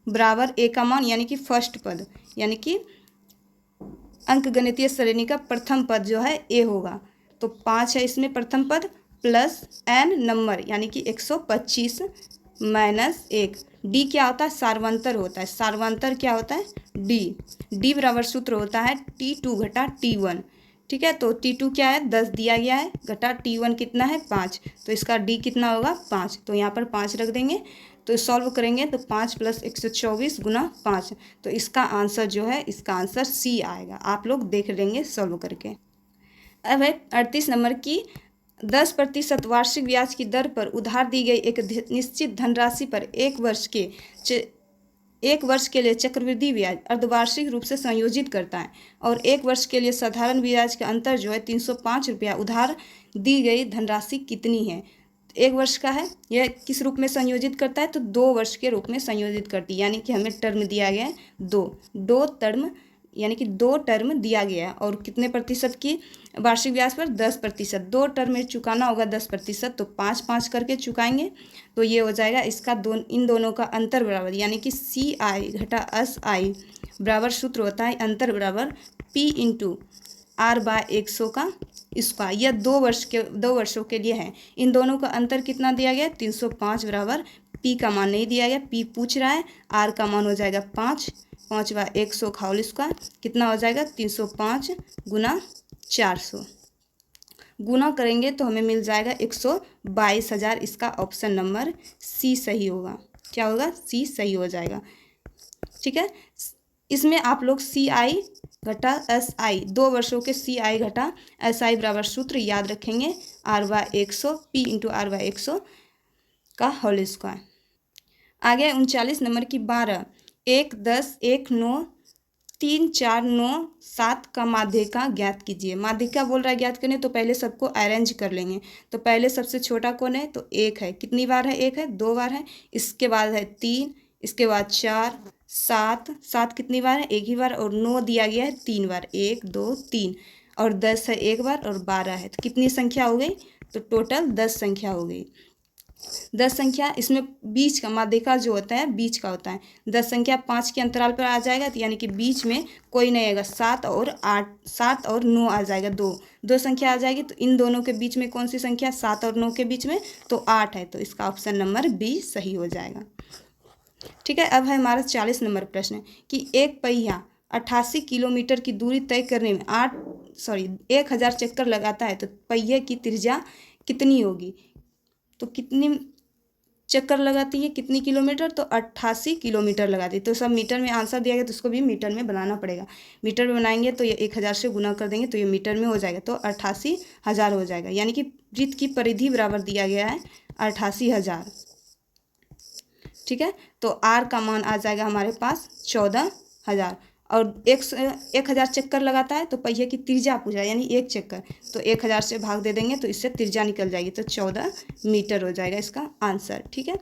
[SPEAKER 1] बराबर a का मान यानी कि फर्स्ट पद यानी कि अंक गणितीय श्रेणी का प्रथम पद जो है a होगा। तो 5 है इसमें प्रथम पद प्लस n नंबर यानी कि 125 - 1। d क्या होता है सार्वंतर होता है। सार्वंतर क्या होता है d बराबर सूत्र होता है t2 घटा t1। ठीक है, तो t2 क्या है 10 दिया गया है घटा t1 कितना है 5, तो इसका d कितना होगा 5। तो यहाँ पर 5 रख देंगे तो सॉल्व करेंगे तो 5 + 124 गुना 5, तो इसका आंसर जो है इसका आंसर सी आएगा। आप लोग देख लेंगे सॉल्व करके। अब है 38 नंबर की 10% वार्षिक ब्याज की दर पर उधार दी गई एक निश्चित धनराशि पर एक वर्ष के लिए चक्रवृद्धि ब्याज अर्धवार्षिक रूप से संयोजित करता है और 1 वर्ष के लिए साधारण ब्याज का अंतर जो है 305 रुपया उधार दी गई धनराशि कितनी है। 1 वर्ष का है, यह किस रूप में संयोजित करता है तो 2 वर्ष के रूप में संयोजित करती है, यानी कि हमें टर्म दिया गया है दो टर्म यानी कि 2 टर्म दिया गया है और कितने प्रतिशत की वार्षिक ब्याज पर 10%। 2 टर्म में चुकाना होगा 10% तो 5-5 करके चुकाएंगे तो ये हो जाएगा इसका इन दोनों का अंतर बराबर यानी कि CI घटा SI बराबर सूत्र होता है अंतर बराबर P × R/100 का स्क्वायर। यह 2 वर्षों के लिए है। इन दोनों का अंतर कितना दिया गया 305 बराबर P का मान नहीं दिया गया, P पूछ रहा है, R का मान हो जाएगा 5 100 का होल स्क्वायर कितना हो जाएगा 305 गुना 400 गुना करेंगे तो हमें मिल जाएगा 122,000। इसका ऑप्शन नंबर सी सही होगा। क्या होगा सी सही हो जाएगा। ठीक है, इसमें आप लोग CI घटा SI 2 वर्षों के CI घटा SI बराबर सूत्र याद रखेंगे R/100 P × R/100 का होल स्क्वायर। आगे 39 नंबर की 12 1 10 1 9 3 4 9 7 का माध्यिका ज्ञात कीजिए। माध्यिका बोल रहा है ज्ञात करने, तो पहले सबको अरेंज कर लेंगे। तो पहले सबसे छोटा कौन है तो 1 है। कितनी बार है 1 है 2 बार है। इसके बाद है 3, इसके बाद 4 7 कितनी बार है 1 ही बार और 9 दिया गया है 3 बार 1 2 3 और 10 है 1 बार और 12 है। तो कितनी संख्या हो गई तो टोटल 10 संख्या हो गई। 10 संख्या इसमें बीच का माध्यिका जो होता है बीच का होता है। 10 संख्या 5 के अंतराल पर आ जाएगा तो यानी कि बीच में कोई नहीं आएगा। 7 और 9 आ जाएगा। दो संख्या आ जाएगी तो इन दोनों के बीच में कौन सी संख्या 7 और 9 के बीच में तो 8 है। तो इसका ऑप्शन नंबर बी सही हो जाएगा। ठीक है, अब है हमारा 40 नंबर प्रश्न कि एक पहिया 88 किलोमीटर की दूरी तय करने में 1000 चक्कर लगाता है तो पहिए की त्रिज्या कितनी होगी। तो कितनी चक्कर लगाती है, कितनी किलोमीटर, तो 88 किलोमीटर लगाती है। तो सब मीटर में आंसर दिया गया तो उसको भी मीटर में बनाना पड़ेगा। मीटर में बनाएंगे तो ये 1000 से गुना कर देंगे तो ये मीटर में हो जाएगा, तो 88,000 हो जाएगा। यानी कि वृत्त की परिधि बराबर दिया गया है 88,000। ठीक है, तो आर का मान आ जाएगा हमारे पास 14,000। और 1000 चक्कर लगाता है तो पहिए की त्रिज्या पूछा, यानी एक चक्कर, तो 1000 से भाग दे देंगे तो इससे त्रिज्या निकल जाएगी, तो 14 मीटर हो जाएगा इसका आंसर। ठीक है,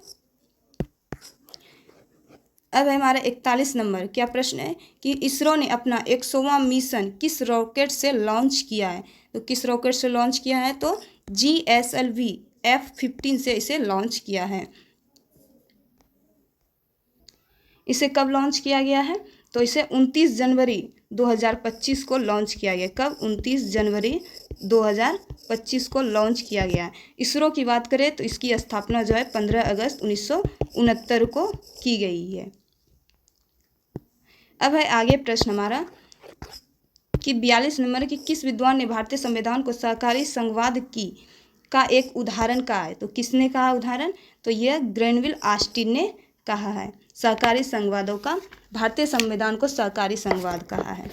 [SPEAKER 1] अब हमारा 41 नंबर क्या प्रश्न है कि इसरो ने अपना 100वां मिशन किस रॉकेट से लॉन्च किया है। तो किस रॉकेट से लॉन्च किया है, तो GSLV F-15 से इसे लॉन्च किया है। इसे कब लॉन्च किया गया है, तो इसे 29 जनवरी 2025 को लॉन्च किया गया। कब, 29 जनवरी 2025 को लॉन्च किया गया है। इसरो की बात करें तो इसकी स्थापना जो है 15 अगस्त 1969 को की गई है। अब है आगे प्रश्न हमारा कि 42 नंबर की किस विद्वान ने भारतीय संविधान को सहकारी संघवाद का एक उदाहरण कहा है। तो किसने कहा उदाहरण, तो यह ग्रेनविल ऑस्टिन ने कहा है। सहकारी संघवादों का भारतीय संविधान को सहकारी संघवाद कहा है।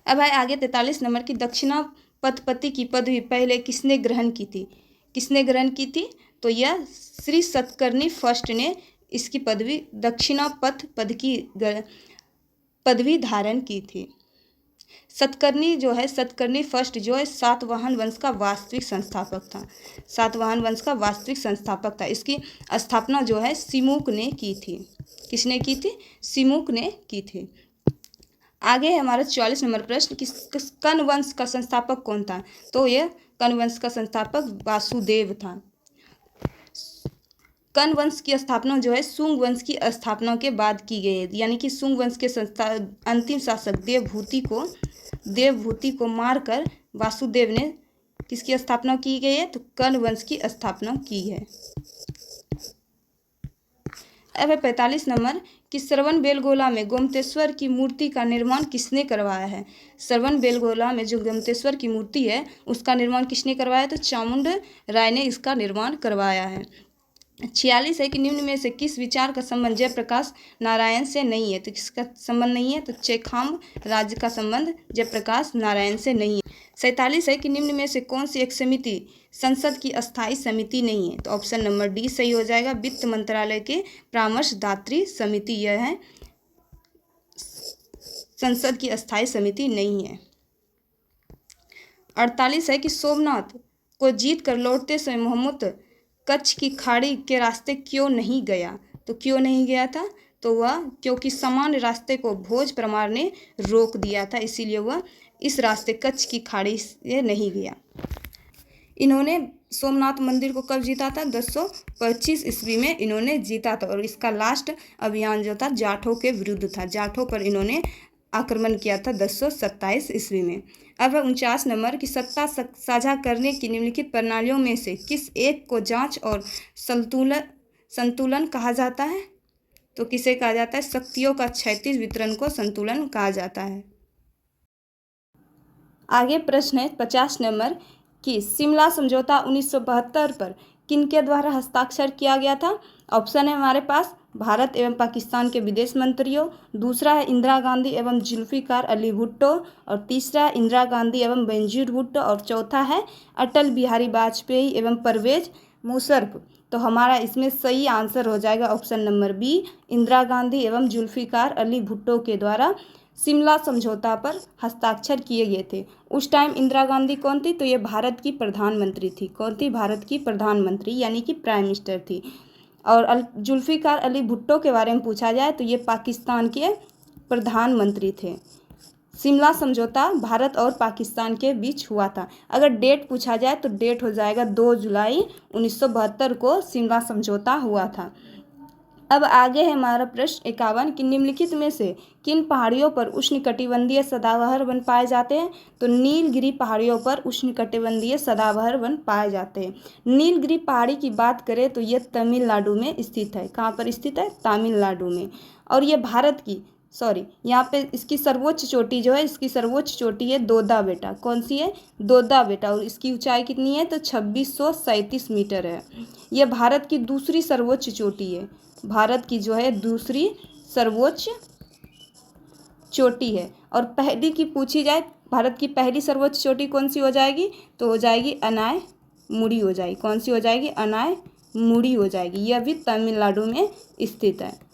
[SPEAKER 1] अब है आगे 43 नंबर की दक्षिणापथपति की पदवी पहले किसने ग्रहण की थी। किसने ग्रहण की थी, तो यह श्री सतकर्णी फर्स्ट ने इसकी पदवी दक्षिणापथ पद की पदवी धारण की थी। सतकर्णी जो है, सतकर्णी फर्स्ट जो है सातवाहन वंश का वास्तविक संस्थापक था। सातवाहन वंश का वास्तविक संस्थापक था। इसकी स्थापना जो है सिमुक ने की थी। किसने की थी, सिमुक ने की थी। आगे है हमारा 44 नंबर प्रश्न कि कर्ण वंश का संस्थापक कौन था। तो यह कर्ण वंश का संस्थापक वासुदेव था। कर्ण वंश की स्थापना जो है सुंग वंश की स्थापना के बाद की गई है। यानी कि सुंग वंश के अंतिम शासक देवभूति को मारकर वासुदेव ने किसकी स्थापना की गई है, तो कर्ण वंश की स्थापना की है। अब है 45 नंबर कि श्रवण बेलगोला में गोमतेश्वर की मूर्ति का निर्माण किसने करवाया है। श्रवण बेलगोला में जो गोमतेश्वर की मूर्ति है उसका निर्माण किसने करवाया, तो चामुंड राय ने इसका निर्माण करवाया है। 46 है कि निम्न में से किस विचार का संबंध जयप्रकाश नारायण से नहीं है। तो किसका संबंध नहीं है, तो चेखाम राज्य का संबंध जयप्रकाश नारायण से नहीं है। 47 है कि निम्न में से कौन सी एक समिति संसद की अस्थायी समिति नहीं है। तो ऑप्शन नंबर डी सही हो जाएगा, वित्त मंत्रालय के परामर्शदात्री समिति यह है, संसद की अस्थायी समिति नहीं है। 48 है कि सोमनाथ को जीत कर लौटते समय मोहम्मद कच्छ की खाड़ी के रास्ते क्यों नहीं गया। तो क्यों नहीं गया था, तो वह क्योंकि सामान्य रास्ते को भोज परमार ने रोक दिया था, इसीलिए वह इस रास्ते कच्छ की खाड़ी से नहीं गया। इन्होंने सोमनाथ मंदिर को कब जीता था, 1025 ईस्वी में इन्होंने जीता था। और इसका लास्ट अभियान जो था जाठों के विरुद्ध था। जाठों पर इन्होंने आक्रमण किया था 1027 ईस्वी में। अब 49 नंबर की सत्ता साझा करने की निम्नलिखित प्रणालियों में से किस एक को जांच और संतुलन कहा जाता है। तो किसे कहा जाता है, शक्तियों का क्षैतिज वितरण को संतुलन कहा जाता है। आगे प्रश्न है 50 नंबर कि शिमला समझौता 1972 पर किनके द्वारा हस्ताक्षर किया गया था। ऑप्शन है हमारे पास भारत एवं पाकिस्तान के विदेश मंत्रियों, दूसरा है इंदिरा गांधी एवं जुल्फिकार अली भुट्टो, और तीसरा है इंदिरा गांधी एवं बेनजीर भुट्टो, और चौथा है अटल बिहारी वाजपेयी एवं परवेज मुशर्रफ। तो हमारा इसमें सही आंसर हो जाएगा option number B, Indira Gandhi एवं जुल्फिकार अली भुट्टो के द्वारा शिमला समझौता पर हस्ताक्षर किए गए थे। उस टाइम इंदिरा गांधी कौन थी, तो ये भारत की प्रधानमंत्री थी। कौन थी, भारत की प्रधानमंत्री यानी कि प्राइम मिनिस्टर थी। और जुल्फिकार अली भुट्टो के बारे में पूछा जाए तो ये पाकिस्तान के प्रधानमंत्री थे। शिमला समझौता भारत और पाकिस्तान के बीच हुआ था। अगर डेट पूछा जाए तो डेट हो जाएगा 2 जुलाई 1972 को शिमला समझौता हुआ था। अब आगे है हमारा प्रश्न 51 कि निम्नलिखित में से किन पहाड़ियों पर उष्णकटिबंधीय सदाबहार वन पाए जाते हैं। तो नीलगिरी पहाड़ियों पर उष्णकटिबंधीय सदाबहार वन पाए जाते हैं। नीलगिरी पहाड़ी की बात करें तो यह तमिलनाडु में स्थित है। कहाँ पर स्थित है, तमिलनाडु में। और यह भारत की सॉरी, यहाँ पे इसकी सर्वोच्च चोटी जो है, इसकी सर्वोच्च चोटी है दोदा बेटा। कौन सी है? दोदा बेटा। और इसकी ऊंचाई कितनी है? तो 2637 मीटर है। यह भारत की दूसरी सर्वोच्च चोटी है। भारत की जो है दूसरी सर्वोच्च चोटी है। और पहली की पूछी जाए, भारत की पहली सर्वोच्च चोटी कौन सी हो जाएगी? तो हो जाएगी अनायमुड़ी हो जाएगी। कौन सी हो जाएगी? अनायमुड़ी हो जाएगी। यह भी तमिलनाडु में स्थित है।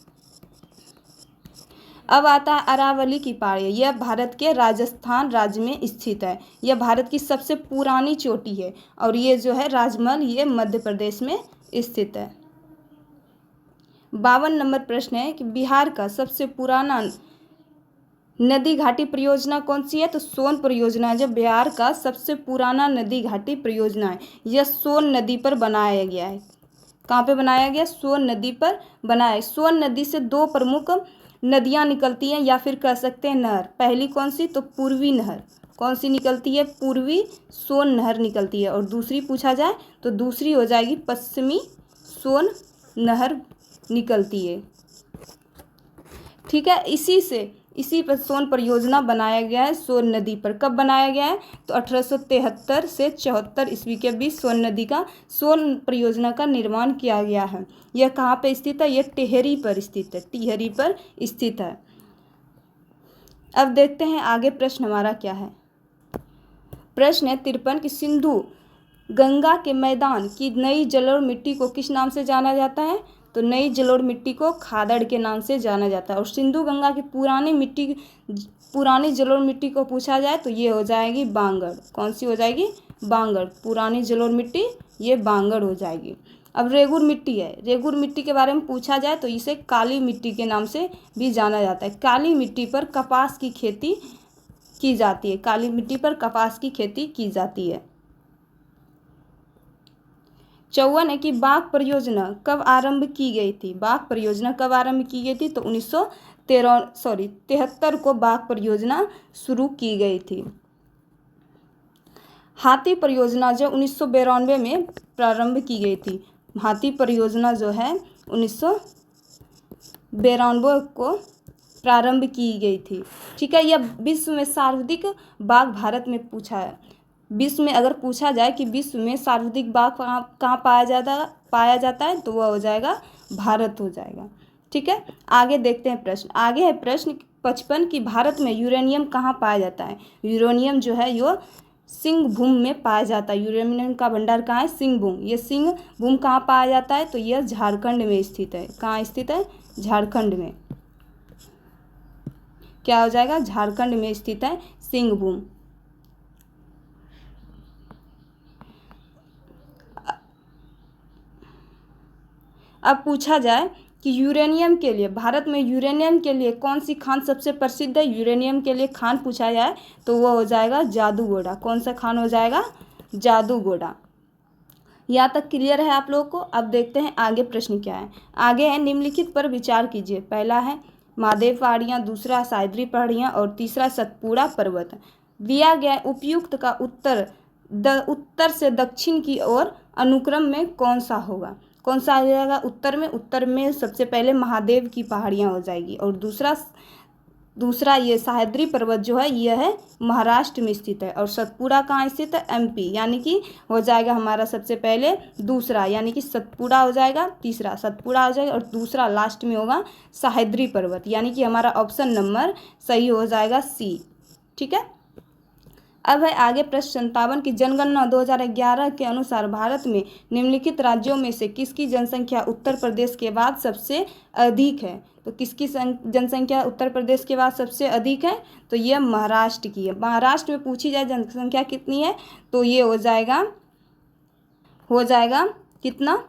[SPEAKER 1] अब आता है अरावली की पहाड़ी। यह भारत के राजस्थान राज्य में स्थित है। यह भारत की सबसे पुरानी चोटी है। और ये जो है राजमहल, ये मध्य प्रदेश में स्थित है। 52 नंबर प्रश्न है कि बिहार का सबसे पुराना नदी घाटी परियोजना कौन सी है? तो सोन परियोजना जो बिहार का सबसे पुराना नदी घाटी परियोजना है। यह सोन नदी पर बनाया गया है। कहाँ पे बनाया गया? सोन नदी पर बनाया है। सोन नदी से दो प्रमुख नदियाँ निकलती हैं, या फिर कह सकते हैं नहर। पहली कौन सी? तो पूर्वी नहर। कौन सी निकलती है? पूर्वी सोन नहर निकलती है। और दूसरी पूछा जाए तो दूसरी हो जाएगी पश्चिमी सोन नहर निकलती है। ठीक है, इसी पर सोन परियोजना बनाया गया है, सोन नदी पर। कब बनाया गया है? तो 1873 से 74 ईस्वी के बीच सोन परियोजना का निर्माण किया गया है। यह कहाँ पे स्थित है? यह टिहरी पर स्थित है। टिहरी पर स्थित है। अब देखते हैं आगे प्रश्न हमारा क्या है। प्रश्न है 53 कि सिंधु गंगा के मैदान की नई जलोढ़ मिट्टी को किस नाम से जाना जाता है? तो नई जलोढ़ मिट्टी को खादड़ के नाम से जाना जाता है। और सिंधु गंगा की पुरानी जलोढ़ मिट्टी को पूछा जाए तो ये हो जाएगी बांगड़। कौन सी हो जाएगी? बांगड़। पुरानी जलोढ़ मिट्टी ये बांगड़ हो जाएगी। अब रेगुर मिट्टी है। रेगुर मिट्टी के बारे में पूछा जाए तो इसे काली मिट्टी के नाम से भी जाना जाता है। काली मिट्टी पर कपास की खेती की जाती है। काली मिट्टी पर कपास की खेती की जाती है। 54 है कि बाघ परियोजना कब आरंभ की गई थी? बाघ परियोजना कब आरंभ की गई थी? तो 1973 को बाघ परियोजना शुरू की गई थी। हाथी परियोजना जो 1992 में प्रारंभ की गई थी। हाथी परियोजना जो है 1992 को प्रारंभ की गई थी। ठीक है, यह विश्व में सर्वाधिक बाघ भारत में पूछा है। विश्व में अगर पूछा जाए कि विश्व में सर्वाधिक बाघ कहाँ पाया जाता है तो वह हो जाएगा भारत हो जाएगा। ठीक है, आगे देखते हैं प्रश्न। आगे है प्रश्न 55 कि भारत में यूरेनियम कहाँ पाया जाता है? यूरेनियम जो है यो सिंहभूम में पाया जाता है। यूरेनियम का भंडार कहाँ है? सिंहभूम। ये सिंहभूम कहाँ पाया जाता है? तो यह झारखंड में स्थित है। कहाँ स्थित है? झारखंड में। क्या हो जाएगा? झारखंड में स्थित है सिंहभूम। अब पूछा जाए कि यूरेनियम के लिए भारत में यूरेनियम के लिए कौन सी खान सबसे प्रसिद्ध है? यूरेनियम के लिए खान पूछा जाए तो वो हो जाएगा जादूगोड़ा। कौन सा खान हो जाएगा? जादूगोड़ा। यहाँ तक क्लियर है आप लोगों को? अब देखते हैं आगे प्रश्न क्या है। आगे है निम्नलिखित पर विचार कीजिए। पहला है महादेव पहाड़ियाँ, दूसरा सह्याद्री पहाड़ियाँ और तीसरा सतपुड़ा पर्वत। दिया गया उपयुक्त का उत्तर से दक्षिण की ओर अनुक्रम में कौन सा होगा? कौन सा आ जाएगा उत्तर में? उत्तर में सबसे पहले महादेव की पहाड़ियाँ हो जाएगी। और दूसरा ये सह्याद्री पर्वत जो है यह है महाराष्ट्र में स्थित है। और सतपुड़ा कहाँ स्थित है? एमपी। यानी कि हो जाएगा हमारा सबसे पहले दूसरा, यानी कि सतपुड़ा हो जाएगा, तीसरा सतपुड़ा हो जाएगा और दूसरा लास्ट में होगा सह्याद्री पर्वत। यानी कि हमारा ऑप्शन नंबर सही हो जाएगा सी। ठीक है, अब है आगे प्रश्न 57 की जनगणना 2011 के अनुसार भारत में निम्नलिखित राज्यों में से किसकी जनसंख्या उत्तर प्रदेश के बाद सबसे अधिक है? तो किसकी जनसंख्या उत्तर प्रदेश के बाद सबसे अधिक है? तो यह महाराष्ट्र की है। महाराष्ट्र में पूछी जाए जनसंख्या कितनी है तो ये हो जाएगा कितना?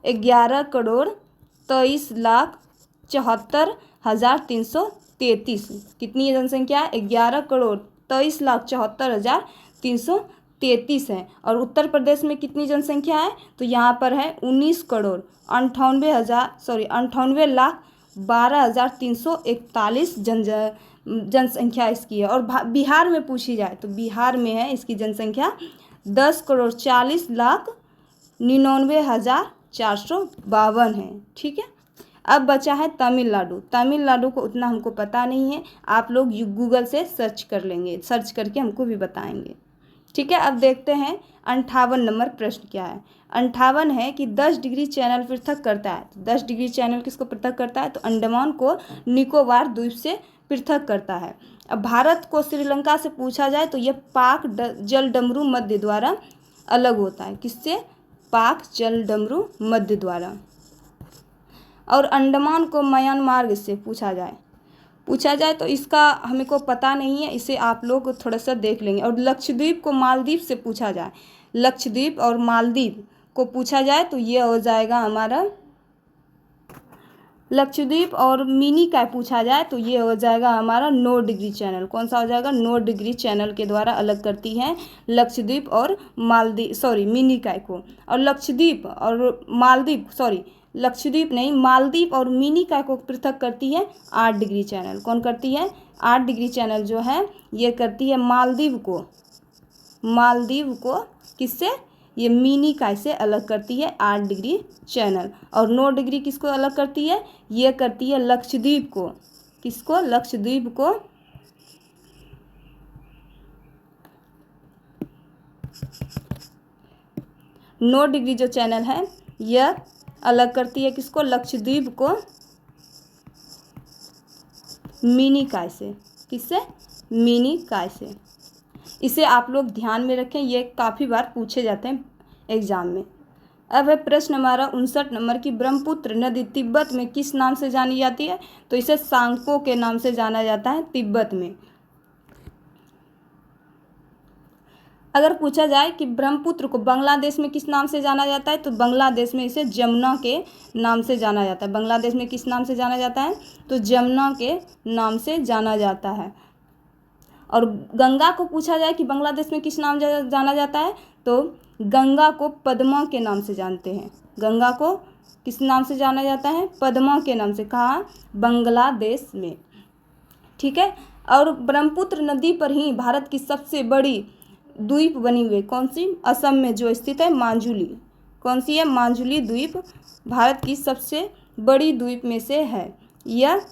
[SPEAKER 1] 11,23,74,333। कितनी है जनसंख्या? 11,23,74,333 है। और उत्तर प्रदेश में कितनी जनसंख्या है? तो यहाँ पर है 19,98,12,341 जनसंख्या इसकी है। और बिहार में पूछी जाए तो बिहार में है इसकी जनसंख्या 10,40,99,452 है। ठीक है, अब बचा है तमिलनाडु। तमिलनाडु को उतना हमको पता नहीं है, आप लोग गूगल से सर्च कर लेंगे, सर्च करके हमको भी बताएंगे। ठीक है, अब देखते हैं 58 नंबर प्रश्न क्या है। 58 है कि 10 डिग्री चैनल पृथक करता है। 10 डिग्री चैनल किसको पृथक करता है? तो अंडमान को निकोबार द्वीप से पृथक करता है। अब भारत को श्रीलंका से पूछा जाए तो यह पाक जल डमरू मध्य द्वारा अलग होता है। किससे? पाक जल डमरू मध्य द्वारा। और अंडमान को म्यांमार से पूछा जाए तो इसका हमें को पता नहीं है, इसे आप लोग थोड़ा सा देख लेंगे। और लक्षद्वीप को मालदीव से पूछा जाए, लक्षद्वीप और मालदीव को पूछा जाए तो ये हो जाएगा हमारा लक्षद्वीप। और मिनी काय पूछा जाए तो ये हो जाएगा हमारा 9 डिग्री चैनल। कौन सा हो जाएगा? 9 डिग्री चैनल के द्वारा अलग करती है लक्षद्वीप और मिनी काय को। और लक्षद्वीप और मालदीव और मिनी काय को पृथक करती है 8 डिग्री चैनल। कौन करती है? 8 डिग्री चैनल जो है ये करती है मालदीव को किससे? ये मिनी काय से अलग करती है 8 डिग्री चैनल। और 9 डिग्री किसको अलग करती है? ये करती है लक्षद्वीप को। किसको? लक्षद्वीप को। नौ डिग्री जो चैनल है यह अलग करती है किसको? लक्षद्वीप को मिनी काय से। किससे? मिनी काय से। इसे आप लोग ध्यान में रखें, ये काफ़ी बार पूछे जाते हैं एग्जाम में। अब है प्रश्न हमारा 59 नंबर की ब्रह्मपुत्र नदी तिब्बत में किस नाम से जानी जाती है? तो इसे सांको के नाम से जाना जाता है तिब्बत में। अगर पूछा जाए कि ब्रह्मपुत्र को बांग्लादेश में किस नाम से जाना जाता है? तो बांग्लादेश में इसे जमुना के नाम से जाना जाता है। बांग्लादेश में किस नाम से जाना जाता है? तो जमुना के नाम से जाना जाता है। और गंगा को पूछा जाए कि बांग्लादेश में किस नाम जाना जाता है? तो गंगा को पद्मा के नाम से जानते हैं। गंगा को किस नाम से जाना जाता है? पद्मा के नाम से। कहाँ? बांग्लादेश में। ठीक है। और ब्रह्मपुत्र नदी पर ही भारत की सबसे बड़ी द्वीप बनी हुई कौन सी? असम में जो स्थित है माजुली। कौन सी है? माजुली द्वीप भारत की सबसे बड़ी द्वीप में से है। यह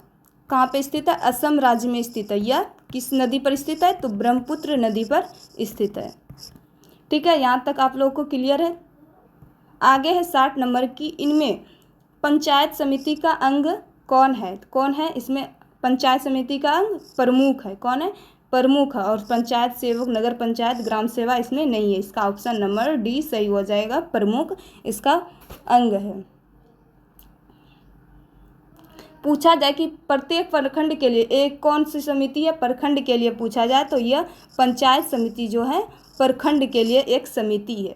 [SPEAKER 1] कहाँ पे स्थित है? असम राज्य में स्थित है। यह किस नदी पर स्थित है? तो ब्रह्मपुत्र नदी पर स्थित है। ठीक है, यहाँ तक आप लोगों को क्लियर है। आगे है 60 नंबर की, इनमें पंचायत समिति का अंग कौन है? कौन है इसमें? पंचायत समिति का अंग प्रमुख है। कौन है? प्रमुख है। और पंचायत सेवक, नगर पंचायत, ग्राम सेवा इसमें नहीं है। इसका ऑप्शन नंबर डी सही हो जाएगा, प्रमुख इसका अंग है। पूछा जाए कि प्रत्येक प्रखंड के लिए एक कौन सी समिति है? प्रखंड के लिए पूछा जाए तो यह पंचायत समिति जो है प्रखंड के लिए एक समिति है।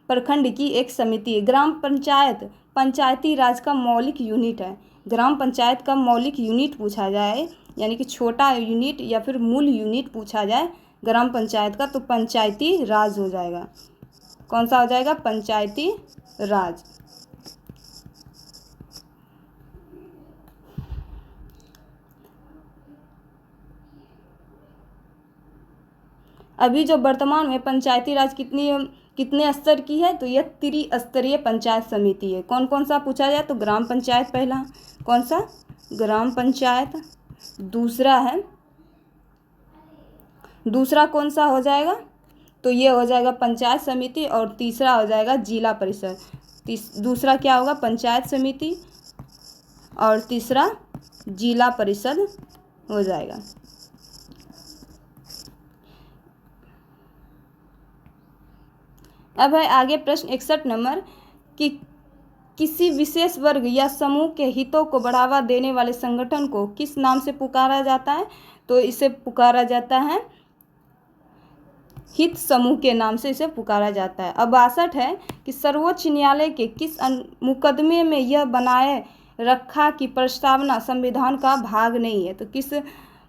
[SPEAKER 1] प्रखंड की एक समिति है। ग्राम पंचायत पंचायती राज का मौलिक यूनिट है। ग्राम पंचायत का मौलिक यूनिट पूछा जाए, यानी कि छोटा यूनिट या फिर मूल यूनिट पूछा जाए ग्राम पंचायत का, तो पंचायती राज हो जाएगा। कौन सा हो जाएगा? पंचायती राज। अभी जो वर्तमान में पंचायती राज कितने स्तर की है? तो यह त्रिस्तरीय पंचायत समिति है। कौन कौन सा पूछा जाए? तो ग्राम पंचायत पहला। कौन सा? ग्राम पंचायत। दूसरा कौन सा हो जाएगा? तो ये हो जाएगा पंचायत समिति। और तीसरा हो जाएगा जिला परिषद। दूसरा क्या होगा? पंचायत समिति और तीसरा जिला परिषद हो जाएगा। अब है आगे प्रश्न 61 नंबर कि किसी विशेष वर्ग या समूह के हितों को बढ़ावा देने वाले संगठन को किस नाम से पुकारा जाता है? तो इसे पुकारा जाता है हित समूह के नाम से इसे पुकारा जाता है। अब 62 है कि सर्वोच्च न्यायालय के किस मुकदमे में यह बनाए रखा कि प्रस्तावना संविधान का भाग नहीं है? तो किस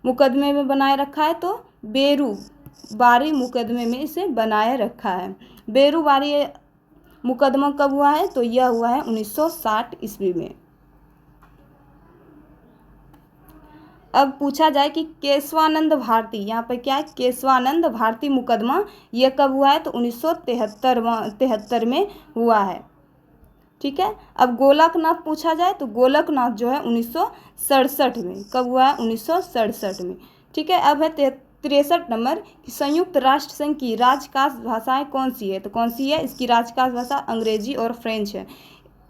[SPEAKER 1] मुकदमे में बनाए रखा है? तो बेरूबारी मुकदमे में इसे बनाए रखा है। बेरूबारी मुकदमा कब हुआ है? तो यह हुआ है 1960 ईस्वी में। अब पूछा जाए कि केशवानंद भारती, यहाँ पर क्या है? केशवानंद भारती मुकदमा यह कब हुआ है? तो 1973 में हुआ है। ठीक है। अब गोलकनाथ पूछा जाए तो गोलकनाथ जो है 1967 में, कब हुआ है? 1967 में, ठीक है। अब है 63 नंबर कि संयुक्त राष्ट्र संघ की राजकाज भाषाएं कौन सी है? तो कौन सी है इसकी राजकाज भाषा? अंग्रेजी और फ्रेंच है।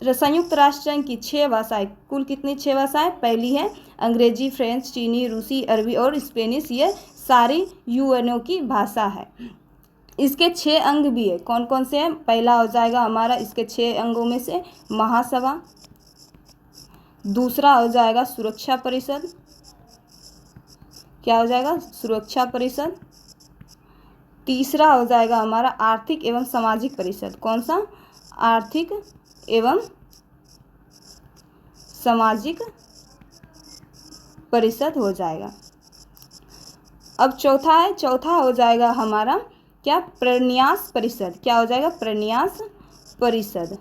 [SPEAKER 1] संयुक्त राष्ट्र संघ की 6 भाषाएं, कुल कितनी 6 भाषाएं? पहली है अंग्रेजी, फ्रेंच, चीनी, रूसी, अरबी और स्पेनिश, ये सारी यूएनओ की भाषा है। इसके 6 अंग भी है, कौन कौन से हैं? पहला हो जाएगा हमारा इसके 6 अंगों में से महासभा, दूसरा हो जाएगा सुरक्षा परिषद, क्या हो जाएगा? सुरक्षा परिषद। तीसरा हो जाएगा हमारा आर्थिक एवं सामाजिक परिषद, कौन सा? आर्थिक एवं सामाजिक परिषद हो जाएगा। अब चौथा हो जाएगा हमारा क्या? प्रन्यास परिषद, क्या हो जाएगा? प्रन्यास परिषद।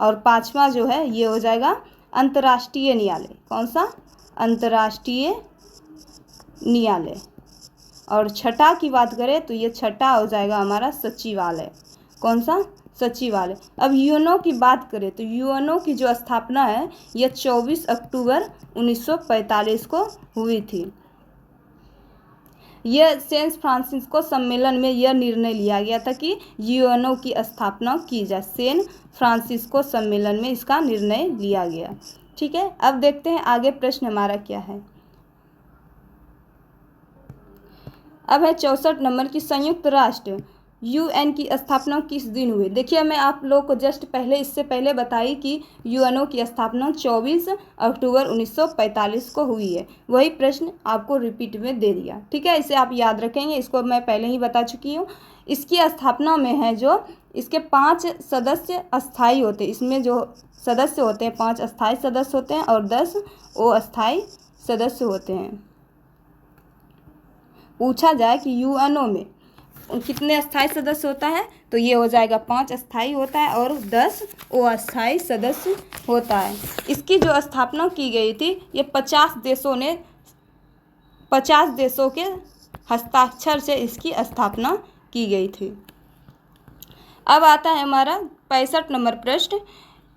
[SPEAKER 1] और पांचवा जो है ये हो जाएगा अंतर्राष्ट्रीय न्यायालय, कौन सा? अंतर्राष्ट्रीय न्यायालय। और छठा की बात करें तो ये छठा हो जाएगा हमारा सचिवालय, कौन सा? सचिवालय। अब यूएनओ की बात करें तो यूएनओ की जो स्थापना है यह 24 अक्टूबर 1945 को हुई थी। यह सैन फ्रांसिस्को सम्मेलन में यह निर्णय लिया गया था कि यूएनओ की स्थापना की जाए। सैन फ्रांसिस्को सम्मेलन में इसका निर्णय लिया गया, ठीक है। अब देखते हैं आगे प्रश्न हमारा क्या है। अब है 64 नंबर की संयुक्त राष्ट्र यूएन की स्थापना किस दिन हुई? देखिए मैं आप लोग को जस्ट पहले इससे पहले बताई कि यूएनओ की स्थापना 24 अक्टूबर 1945 को हुई है। वही प्रश्न आपको रिपीट में दे दिया, ठीक है। इसे आप याद रखेंगे, इसको मैं पहले ही बता चुकी हूँ। इसकी स्थापना में है जो इसके 5 सदस्य अस्थायी होते हैं, इसमें जो सदस्य होते हैं 5 अस्थायी सदस्य होते हैं और 10 अस्थायी सदस्य होते हैं। पूछा जाए कि यूएनओ में कितने अस्थायी सदस्य होता है तो ये हो जाएगा 5 अस्थायी होता है और 10 अस्थायी सदस्य होता है। इसकी जो स्थापना की गई थी ये 50 देशों के हस्ताक्षर से इसकी स्थापना की गई थी। अब आता है हमारा 65 नंबर प्रश्न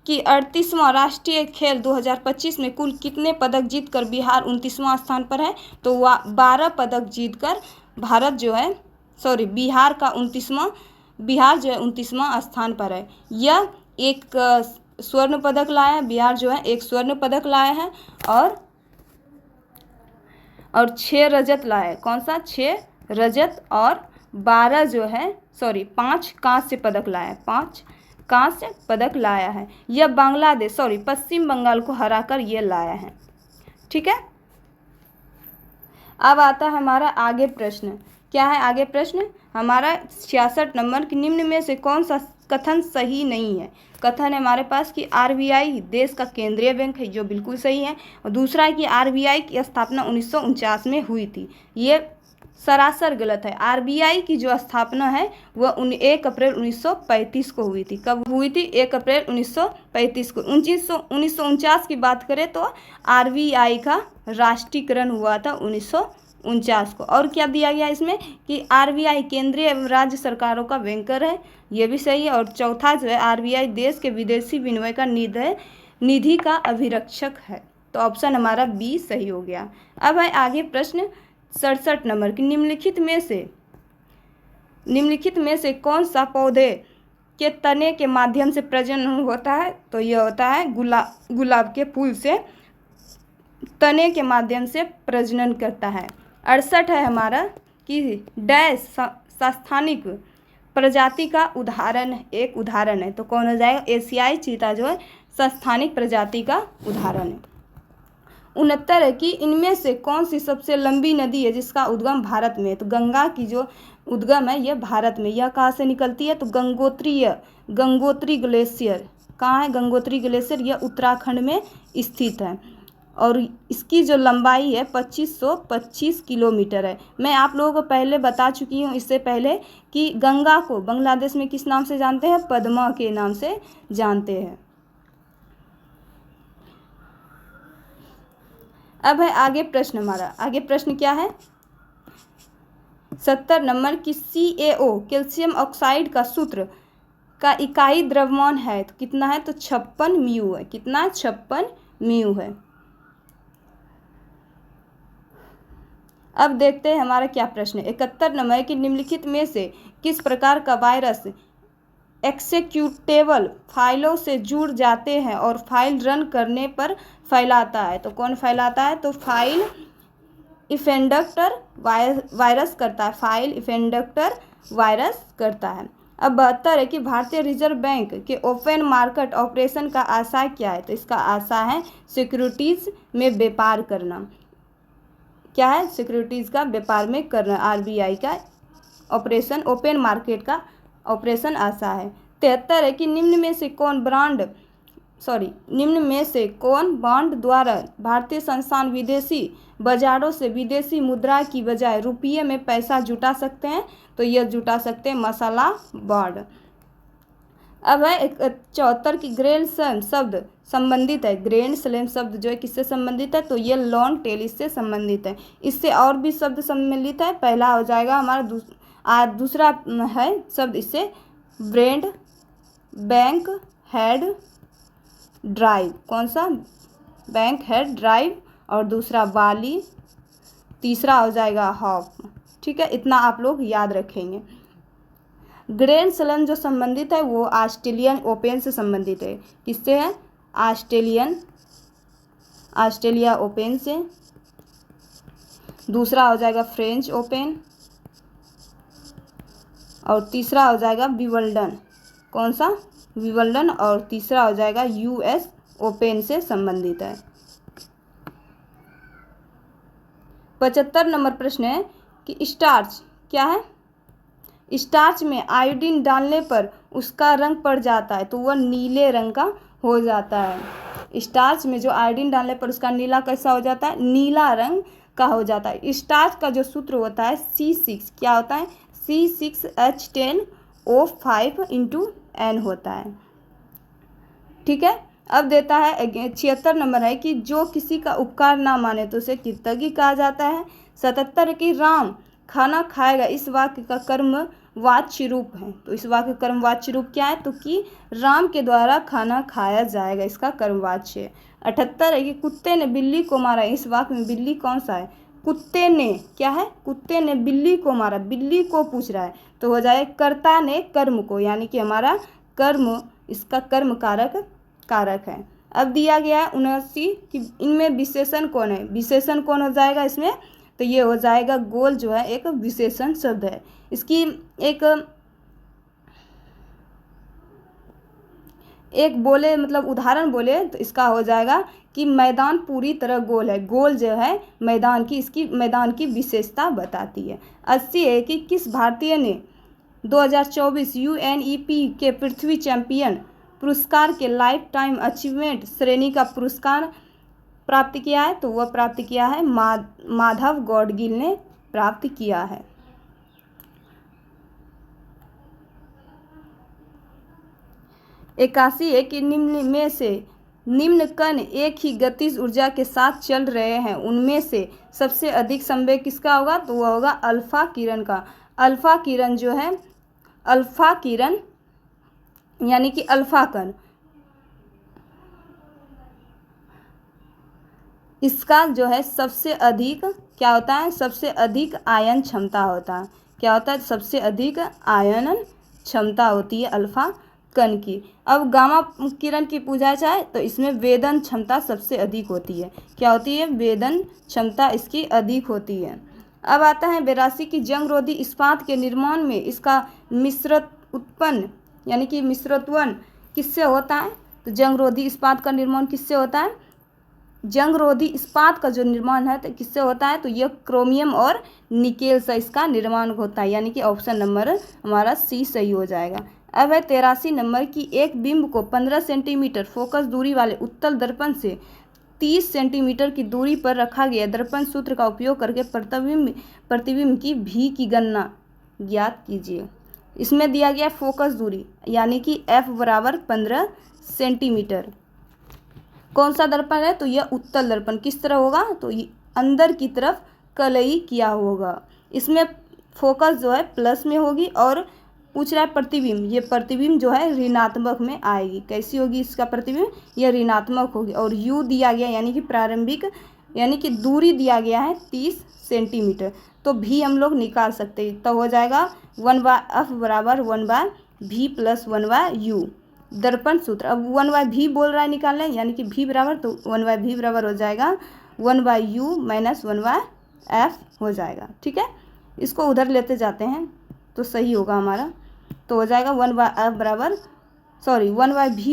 [SPEAKER 1] कि 38वां राष्ट्रीय खेल 2025 में कुल कितने पदक जीतकर बिहार 29वां स्थान पर है? तो 12 पदक जीतकर बिहार जो है 29वां स्थान पर है। यह एक स्वर्ण पदक लाया है, बिहार जो है एक स्वर्ण पदक लाया है और 6 रजत लाया है, कौन सा? 6 रजत और 5 कांस्य पदक लाया है, 5 कांस्य पदक लाया है। यह पश्चिम बंगाल को हराकर यह लाया है, ठीक है। अब आता है हमारा आगे प्रश्न, क्या है आगे प्रश्न हमारा 66 नंबर की निम्न में से कौन सा कथन सही नहीं है? कथन है हमारे पास कि आरबीआई देश का केंद्रीय बैंक है, जो बिल्कुल सही है। और दूसरा है कि आरबीआई की स्थापना 1949 में हुई थी, ये सरासर गलत है। आरबीआई की जो स्थापना है वह 1 अप्रैल 1935 को हुई थी। कब हुई थी? 1 अप्रैल 1935 को। 1949 की बात करें तो आरबीआई का राष्ट्रीयकरण हुआ था 1949 को। और क्या दिया गया इसमें कि आरबीआई केंद्रीय एवं राज्य सरकारों का बैंकर है, ये भी सही है। और चौथा जो है आरबीआई देश के विदेशी विनिमय का निधि का अभिरक्षक है, तो ऑप्शन हमारा बी सही हो गया। अब है आगे प्रश्न 67 नंबर की निम्नलिखित में से कौन सा पौधे के तने के माध्यम से प्रजनन होता है? तो यह होता है गुलाब के फूल से तने के माध्यम से प्रजनन करता है। 68 है हमारा कि डैश स्थानिक प्रजाति का एक उदाहरण है, तो कौन हो जाएगा? एशियाई चीता जो है स्थानिक प्रजाति का उदाहरण है। 69 है कि इनमें से कौन सी सबसे लंबी नदी है जिसका उद्गम भारत में है? तो गंगा की जो उद्गम है यह भारत में, यह कहाँ से निकलती है? तो गंगोत्री ग्लेशियर, कहाँ है गंगोत्री ग्लेशियर? यह उत्तराखंड में स्थित है और इसकी जो लंबाई है 2525 किलोमीटर है। मैं आप लोगों को पहले बता चुकी हूँ इससे पहले कि गंगा को बांग्लादेश में किस नाम से जानते हैं? पद्मा के नाम से जानते हैं। अब है आगे प्रश्न हमारा, आगे प्रश्न क्या है? 70 नंबर की CaO कैल्शियम ऑक्साइड का सूत्र का इकाई द्रव्यमान है तो कितना है, तो 56 म्यू है। कितना, 56 म्यू है। अब देखते हैं हमारा क्या प्रश्न है। 71 नंबर है कि निम्नलिखित में से किस प्रकार का वायरस एक्सेक्यूटेबल फाइलों से जुड़ जाते हैं और फाइल रन करने पर फैलाता है। तो कौन फैलाता है, तो फाइल इफेंडक्टर वायरस करता है। फाइल इफेंडक्टर वायरस करता है। अब 72 है कि भारतीय रिजर्व बैंक के ओपन मार्केट ऑपरेशन का आशय क्या है। तो इसका आशय है सिक्योरिटीज में व्यापार करना। क्या है, सिक्योरिटीज का व्यापार में करना। आरबीआई का ऑपरेशन, ओपन मार्केट का ऑपरेशन आशा है। 73 है कि निम्न में से कौन बॉन्ड द्वारा भारतीय संस्थान विदेशी बाजारों से विदेशी मुद्रा की बजाय रुपये में पैसा जुटा सकते हैं। तो यह जुटा सकते हैं मसाला बॉन्ड। अब है 74 की ग्रैंड स्लैम शब्द संबंधित है। ग्रैंड स्लैम शब्द जो है किससे संबंधित है, तो ये लॉन्ग टेल इससे संबंधित है। इससे और भी शब्द सम्मिलित है। पहला हो जाएगा हमारा दूसरा है शब्द इससे ब्रेंड, बैंक हेड ड्राइव। कौन सा, बैंक हेड ड्राइव। और दूसरा बाली, तीसरा हो जाएगा हॉप। ठीक है, इतना आप लोग याद रखेंगे। ग्रैंड स्लैम जो संबंधित है वो ऑस्ट्रेलियन ओपन से संबंधित है। किससे है, ऑस्ट्रेलिया ओपन से। दूसरा हो जाएगा फ्रेंच ओपन और तीसरा हो जाएगा विंबलडन। कौन सा, विंबलडन। और तीसरा हो जाएगा यूएस ओपन से संबंधित है। 75 नंबर प्रश्न है कि स्टार्च क्या है। स्टार्च में आयोडीन डालने पर उसका रंग पड़ जाता है तो वह नीले रंग का हो जाता है। स्टार्च में जो आयोडीन डालने पर उसका नीला कैसा हो जाता है, नीला रंग का हो जाता है। स्टार्च का जो सूत्र होता है C6, क्या होता है, C6H10O5 × N होता है। ठीक है, अब देता है 76 नंबर है कि जो किसी का उपकार ना माने तो उसे कृतज्ञ कहा जाता है। 77 की राम खाना खाएगा, इस वाक्य का कर्मवाच्य रूप है। तो इस वाक्य का कर्मवाच्य रूप क्या है, तो कि राम के द्वारा खाना खाया जाएगा, इसका कर्मवाच्य है। 78 है कि कुत्ते ने बिल्ली को मारा, इस वाक्य में बिल्ली कौन सा है, कुत्ते ने, क्या है, कुत्ते ने बिल्ली को मारा, बिल्ली को पूछ रहा है तो हो जाए कर्ता ने कर्म को, यानी कि हमारा कर्म इसका कर्म कारक है। अब दिया गया है 79 कि इनमें विशेषण कौन है। विशेषण कौन हो जाएगा इसमें, तो ये हो जाएगा गोल जो है एक विशेषण शब्द है। इसकी एक बोले मतलब उदाहरण बोले तो इसका हो जाएगा कि मैदान पूरी तरह गोल है। गोल जो है मैदान की, इसकी मैदान की विशेषता बताती है। 80 है कि किस भारतीय ने 2024 UNEP के पृथ्वी चैंपियन पुरस्कार के लाइफ टाइम अचीवमेंट श्रेणी का पुरस्कार प्राप्त किया है। तो वह प्राप्त किया है माधव गौडगिल ने प्राप्त किया है। इक्यासी है कि निम्न में से निम्न कण एक ही गतिज ऊर्जा के साथ चल रहे हैं, उनमें से सबसे अधिक संवेग किसका होगा, तो वह होगा अल्फा किरण का। अल्फा किरण जो है, अल्फा किरण यानी कि अल्फा कण, इसका जो है सबसे अधिक क्या होता है, सबसे अधिक आयन क्षमता होता है। क्या होता है, सबसे अधिक आयन क्षमता होती है अल्फा कण की। अब गामा किरण की पूछा जाए तो इसमें वेदन क्षमता सबसे अधिक होती है। क्या होती है, वेदन क्षमता इसकी अधिक होती है। अब आता है 82 की जंगरोधी इस्पात के निर्माण में इसका मिश्रत्वन यानी कि मिश्रत्वन किससे होता है, तो जंगरोधी इस्पात का निर्माण किससे होता है, जंगरोधी इस्पात का जो निर्माण है तो किससे होता है, तो यह क्रोमियम और निकेल से इसका निर्माण होता है, यानी कि ऑप्शन नंबर हमारा C सही हो जाएगा। अब है 83 नंबर की एक बिंब को 15 सेंटीमीटर फोकस दूरी वाले उत्तल दर्पण से 30 सेंटीमीटर की दूरी पर रखा गया। दर्पण सूत्र का उपयोग करके प्रतिबिंब की भी की गणना ज्ञात कीजिए। इसमें दिया गया फोकस दूरी यानी कि F बराबर 15 सेंटीमीटर। कौन सा दर्पण है, तो यह उत्तल दर्पण। किस तरह होगा, तो अंदर की तरफ कलई किया होगा। इसमें फोकस जो है प्लस में होगी और पूछ रहा है प्रतिबिंब, ये प्रतिबिंब जो है ऋणात्मक में आएगी। कैसी होगी इसका प्रतिबिंब, यह ऋणात्मक होगी। और u दिया गया यानी कि प्रारंभिक यानी कि दूरी दिया गया है 30 सेंटीमीटर, तो भी हम लोग निकाल सकते हैं। तो हो जाएगा 1/f बराबर 1/v प्लस 1/u, दर्पण सूत्र। अब 1/v बोल रहा है निकालने, यानी कि v बराबर, तो 1/v बराबर हो जाएगा 1/u माइनस 1/f हो जाएगा। ठीक है, इसको उधर लेते जाते हैं तो सही होगा हमारा। तो हो जाएगा 1/v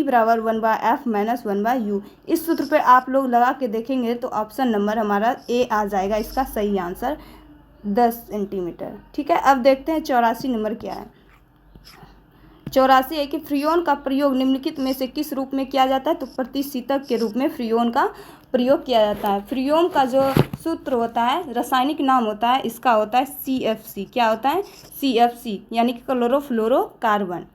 [SPEAKER 1] बराबर 1/f माइनस 1/u। इस सूत्र पे आप लोग लगा के देखेंगे तो ऑप्शन नंबर हमारा ए आ जाएगा, इसका सही आंसर 10 सेंटीमीटर। ठीक है, अब देखते हैं 84 नंबर क्या है। 84 है कि फ्रियोन का प्रयोग निम्नलिखित में से किस रूप में किया जाता है, तो प्रतिशीतक के रूप में फ्रियोन का प्रयोग किया जाता है। फ्रियोन का जो सूत्र होता है, रासायनिक नाम होता है इसका होता है CFC। क्या होता है, CFC यानी कि क्लोरोफ्लोरोकार्बन।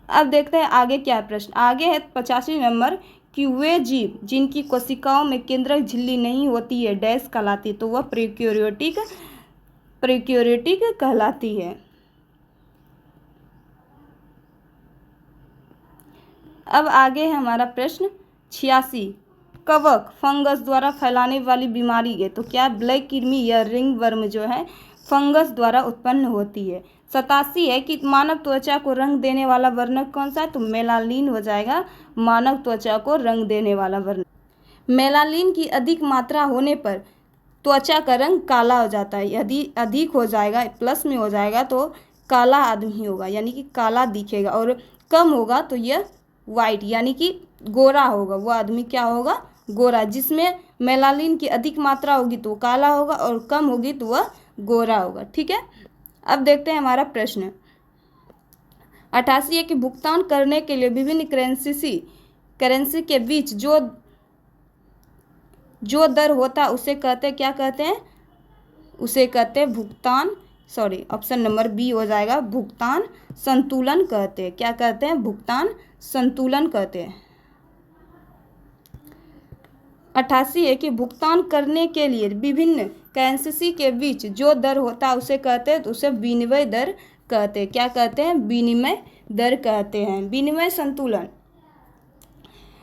[SPEAKER 1] अब देखते हैं आगे क्या प्रश्न। आगे है 85 नंबर कि वे जीव जिनकी कोशिकाओं में केंद्रक झिल्ली नहीं होती है डैश कहलाती है, तो वह प्रोकैरियोटिक कहलाती है। अब आगे है हमारा प्रश्न 86, कवक फंगस द्वारा फैलाने वाली बीमारी है, तो क्या ब्लैक कृमि या रिंग वर्म जो है फंगस द्वारा उत्पन्न होती है। 87 है कि मानव त्वचा को रंग देने वाला वर्णक कौन सा है, तो मेलानिन हो जाएगा मानव त्वचा को रंग देने वाला वर्णक। मेलानिन की अधिक मात्रा होने पर त्वचा का रंग काला हो जाता है। यदि अधिक हो जाएगा, प्लस में हो जाएगा तो काला आदमी होगा, यानी कि काला दिखेगा, और कम होगा तो यह वाइट यानी कि गोरा होगा। वो आदमी क्या होगा, गोरा। जिसमें मेलानिन की अधिक मात्रा होगी तो काला होगा और कम होगी तो वह गोरा होगा। ठीक है, अब देखते हैं हमारा प्रश्न 88 है कि भुगतान करने के लिए विभिन्न करेंसी के बीच जो दर होता है उसे कहते हैं, क्या कहते हैं, उसे कहते हैं भुगतान, ऑप्शन नंबर बी हो जाएगा भुगतान संतुलन कहते हैं। क्या कहते हैं, भुगतान संतुलन कहते हैं। 88 है कि भुगतान करने के लिए विभिन्न करेंसी के बीच जो दर होता है उसे कहते हैं, तो उसे विनिमय दर कहते हैं। क्या कहते हैं, विनिमय दर कहते हैं। विनिमय संतुलन,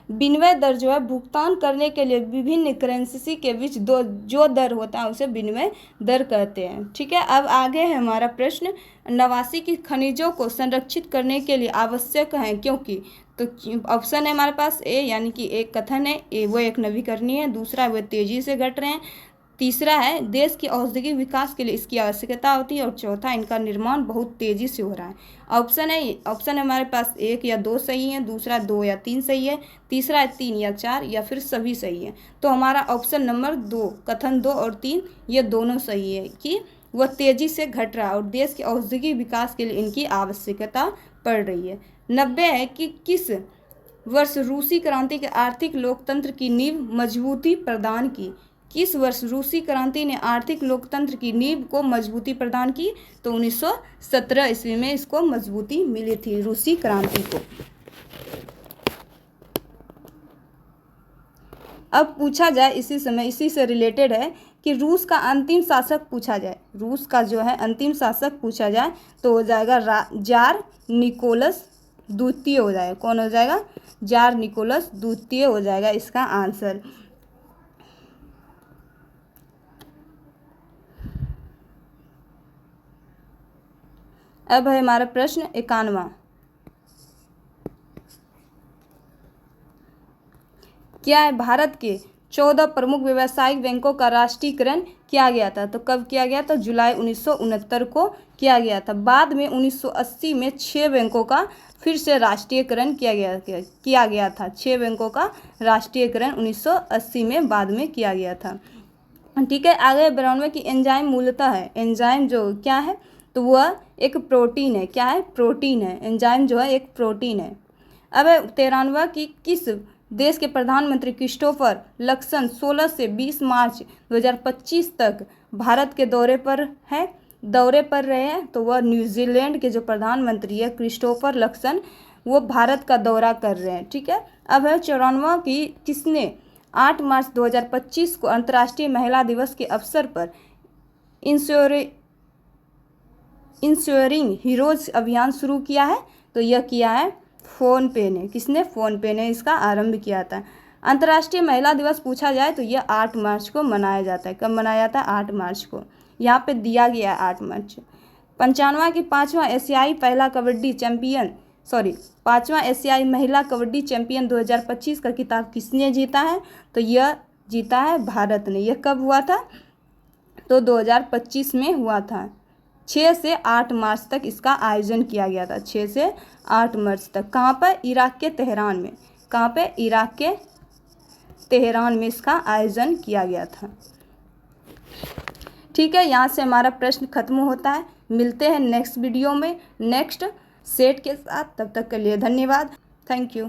[SPEAKER 1] विनिमय दर जो है भुगतान करने के लिए विभिन्न करेंसी के बीच जो दर होता है उसे विनिमय दर कहते हैं। ठीक है, अब आगे है हमारा प्रश्न 89 की खनिजों को संरक्षित करने के लिए आवश्यक है क्योंकि, तो ऑप्शन है हमारे पास ए यानी कि एक कथन है, ए वो एक नवीकरणीय है, दूसरा वो तेजी से घट रहे हैं, तीसरा है देश के औद्योगिक विकास के लिए इसकी आवश्यकता होती है, और चौथा इनका निर्माण बहुत तेजी से हो रहा है। ऑप्शन है हमारे पास 1 या 2 सही है, दूसरा 2 या 3 सही है, तीसरा है 3 या 4 या फिर सभी सही है। तो हमारा ऑप्शन नंबर 2 कथन 2 और 3 ये दोनों सही है कि वह तेजी से घट रहा है और देश के औद्योगिक विकास के लिए इनकी आवश्यकता पड़ रही है। 90 है कि किस वर्ष रूसी क्रांति के आर्थिक लोकतंत्र की नींव मजबूती प्रदान की। किस वर्ष रूसी क्रांति ने आर्थिक लोकतंत्र की नींव को मजबूती प्रदान की, तो 1917 ईस्वी में इसको मजबूती मिली थी रूसी क्रांति को। अब पूछा जाए इसी से रिलेटेड है कि रूस का अंतिम शासक पूछा जाए, रूस का जो है अंतिम शासक पूछा जाए तो हो जाएगा जार निकोलस द्वितीय हो जाएगा। कौन हो जाएगा, जार निकोलस द्वितीय हो जाएगा इसका आंसर। अब है हमारा प्रश्न 91, क्या है भारत के 14 प्रमुख व्यावसायिक बैंकों का राष्ट्रीयकरण किया गया था, तो कब किया गया था, जुलाई 1969 को किया गया था। बाद में 1980 में 6 बैंकों का फिर से राष्ट्रीयकरण किया गया था। 6 बैंकों का राष्ट्रीयकरण 1980 में बाद में किया गया था। ठीक है, आगे 92 की एंजाइम मूलतः है, एंजाइम जो क्या है, तो वह एक प्रोटीन है। क्या है, प्रोटीन है, एंजाइम जो है एक प्रोटीन है। अब 93 की किस देश के प्रधानमंत्री क्रिस्टोफर लक्सन 16 से 20 मार्च 2025 तक भारत के दौरे पर रहे हैं, तो वह न्यूजीलैंड के जो प्रधानमंत्री है क्रिस्टोफर लक्सन वो भारत का दौरा कर रहे हैं। ठीक है, अब है 94 की किसने 8 मार्च 2025 को अंतर्राष्ट्रीय महिला दिवस के अवसर पर इंश्योरिंग हीरोज अभियान शुरू किया है? तो यह किया है फ़ोनपे ने। किसने? फ़ोनपे ने इसका आरंभ किया था। अंतर्राष्ट्रीय महिला दिवस पूछा जाए तो यह 8 मार्च को मनाया जाता है। कब मनाया जाता है? 8 मार्च को। यहाँ पे दिया गया है 8 मार्च। 5वां एशियाई महिला कबड्डी चैंपियन 2025 का खिताब किसने जीता है? तो यह जीता है भारत ने। यह कब हुआ था? तो 2025 में हुआ था। 6 से 8 मार्च तक इसका आयोजन किया गया था। 6 से 8 मार्च तक। कहाँ पर? इराक के तेहरान में। कहाँ पे? इराक के तेहरान में इसका आयोजन किया गया था। ठीक है, यहाँ से हमारा प्रश्न खत्म होता है। मिलते हैं नेक्स्ट वीडियो में नेक्स्ट सेट के साथ। तब तक के लिए धन्यवाद। Thank you.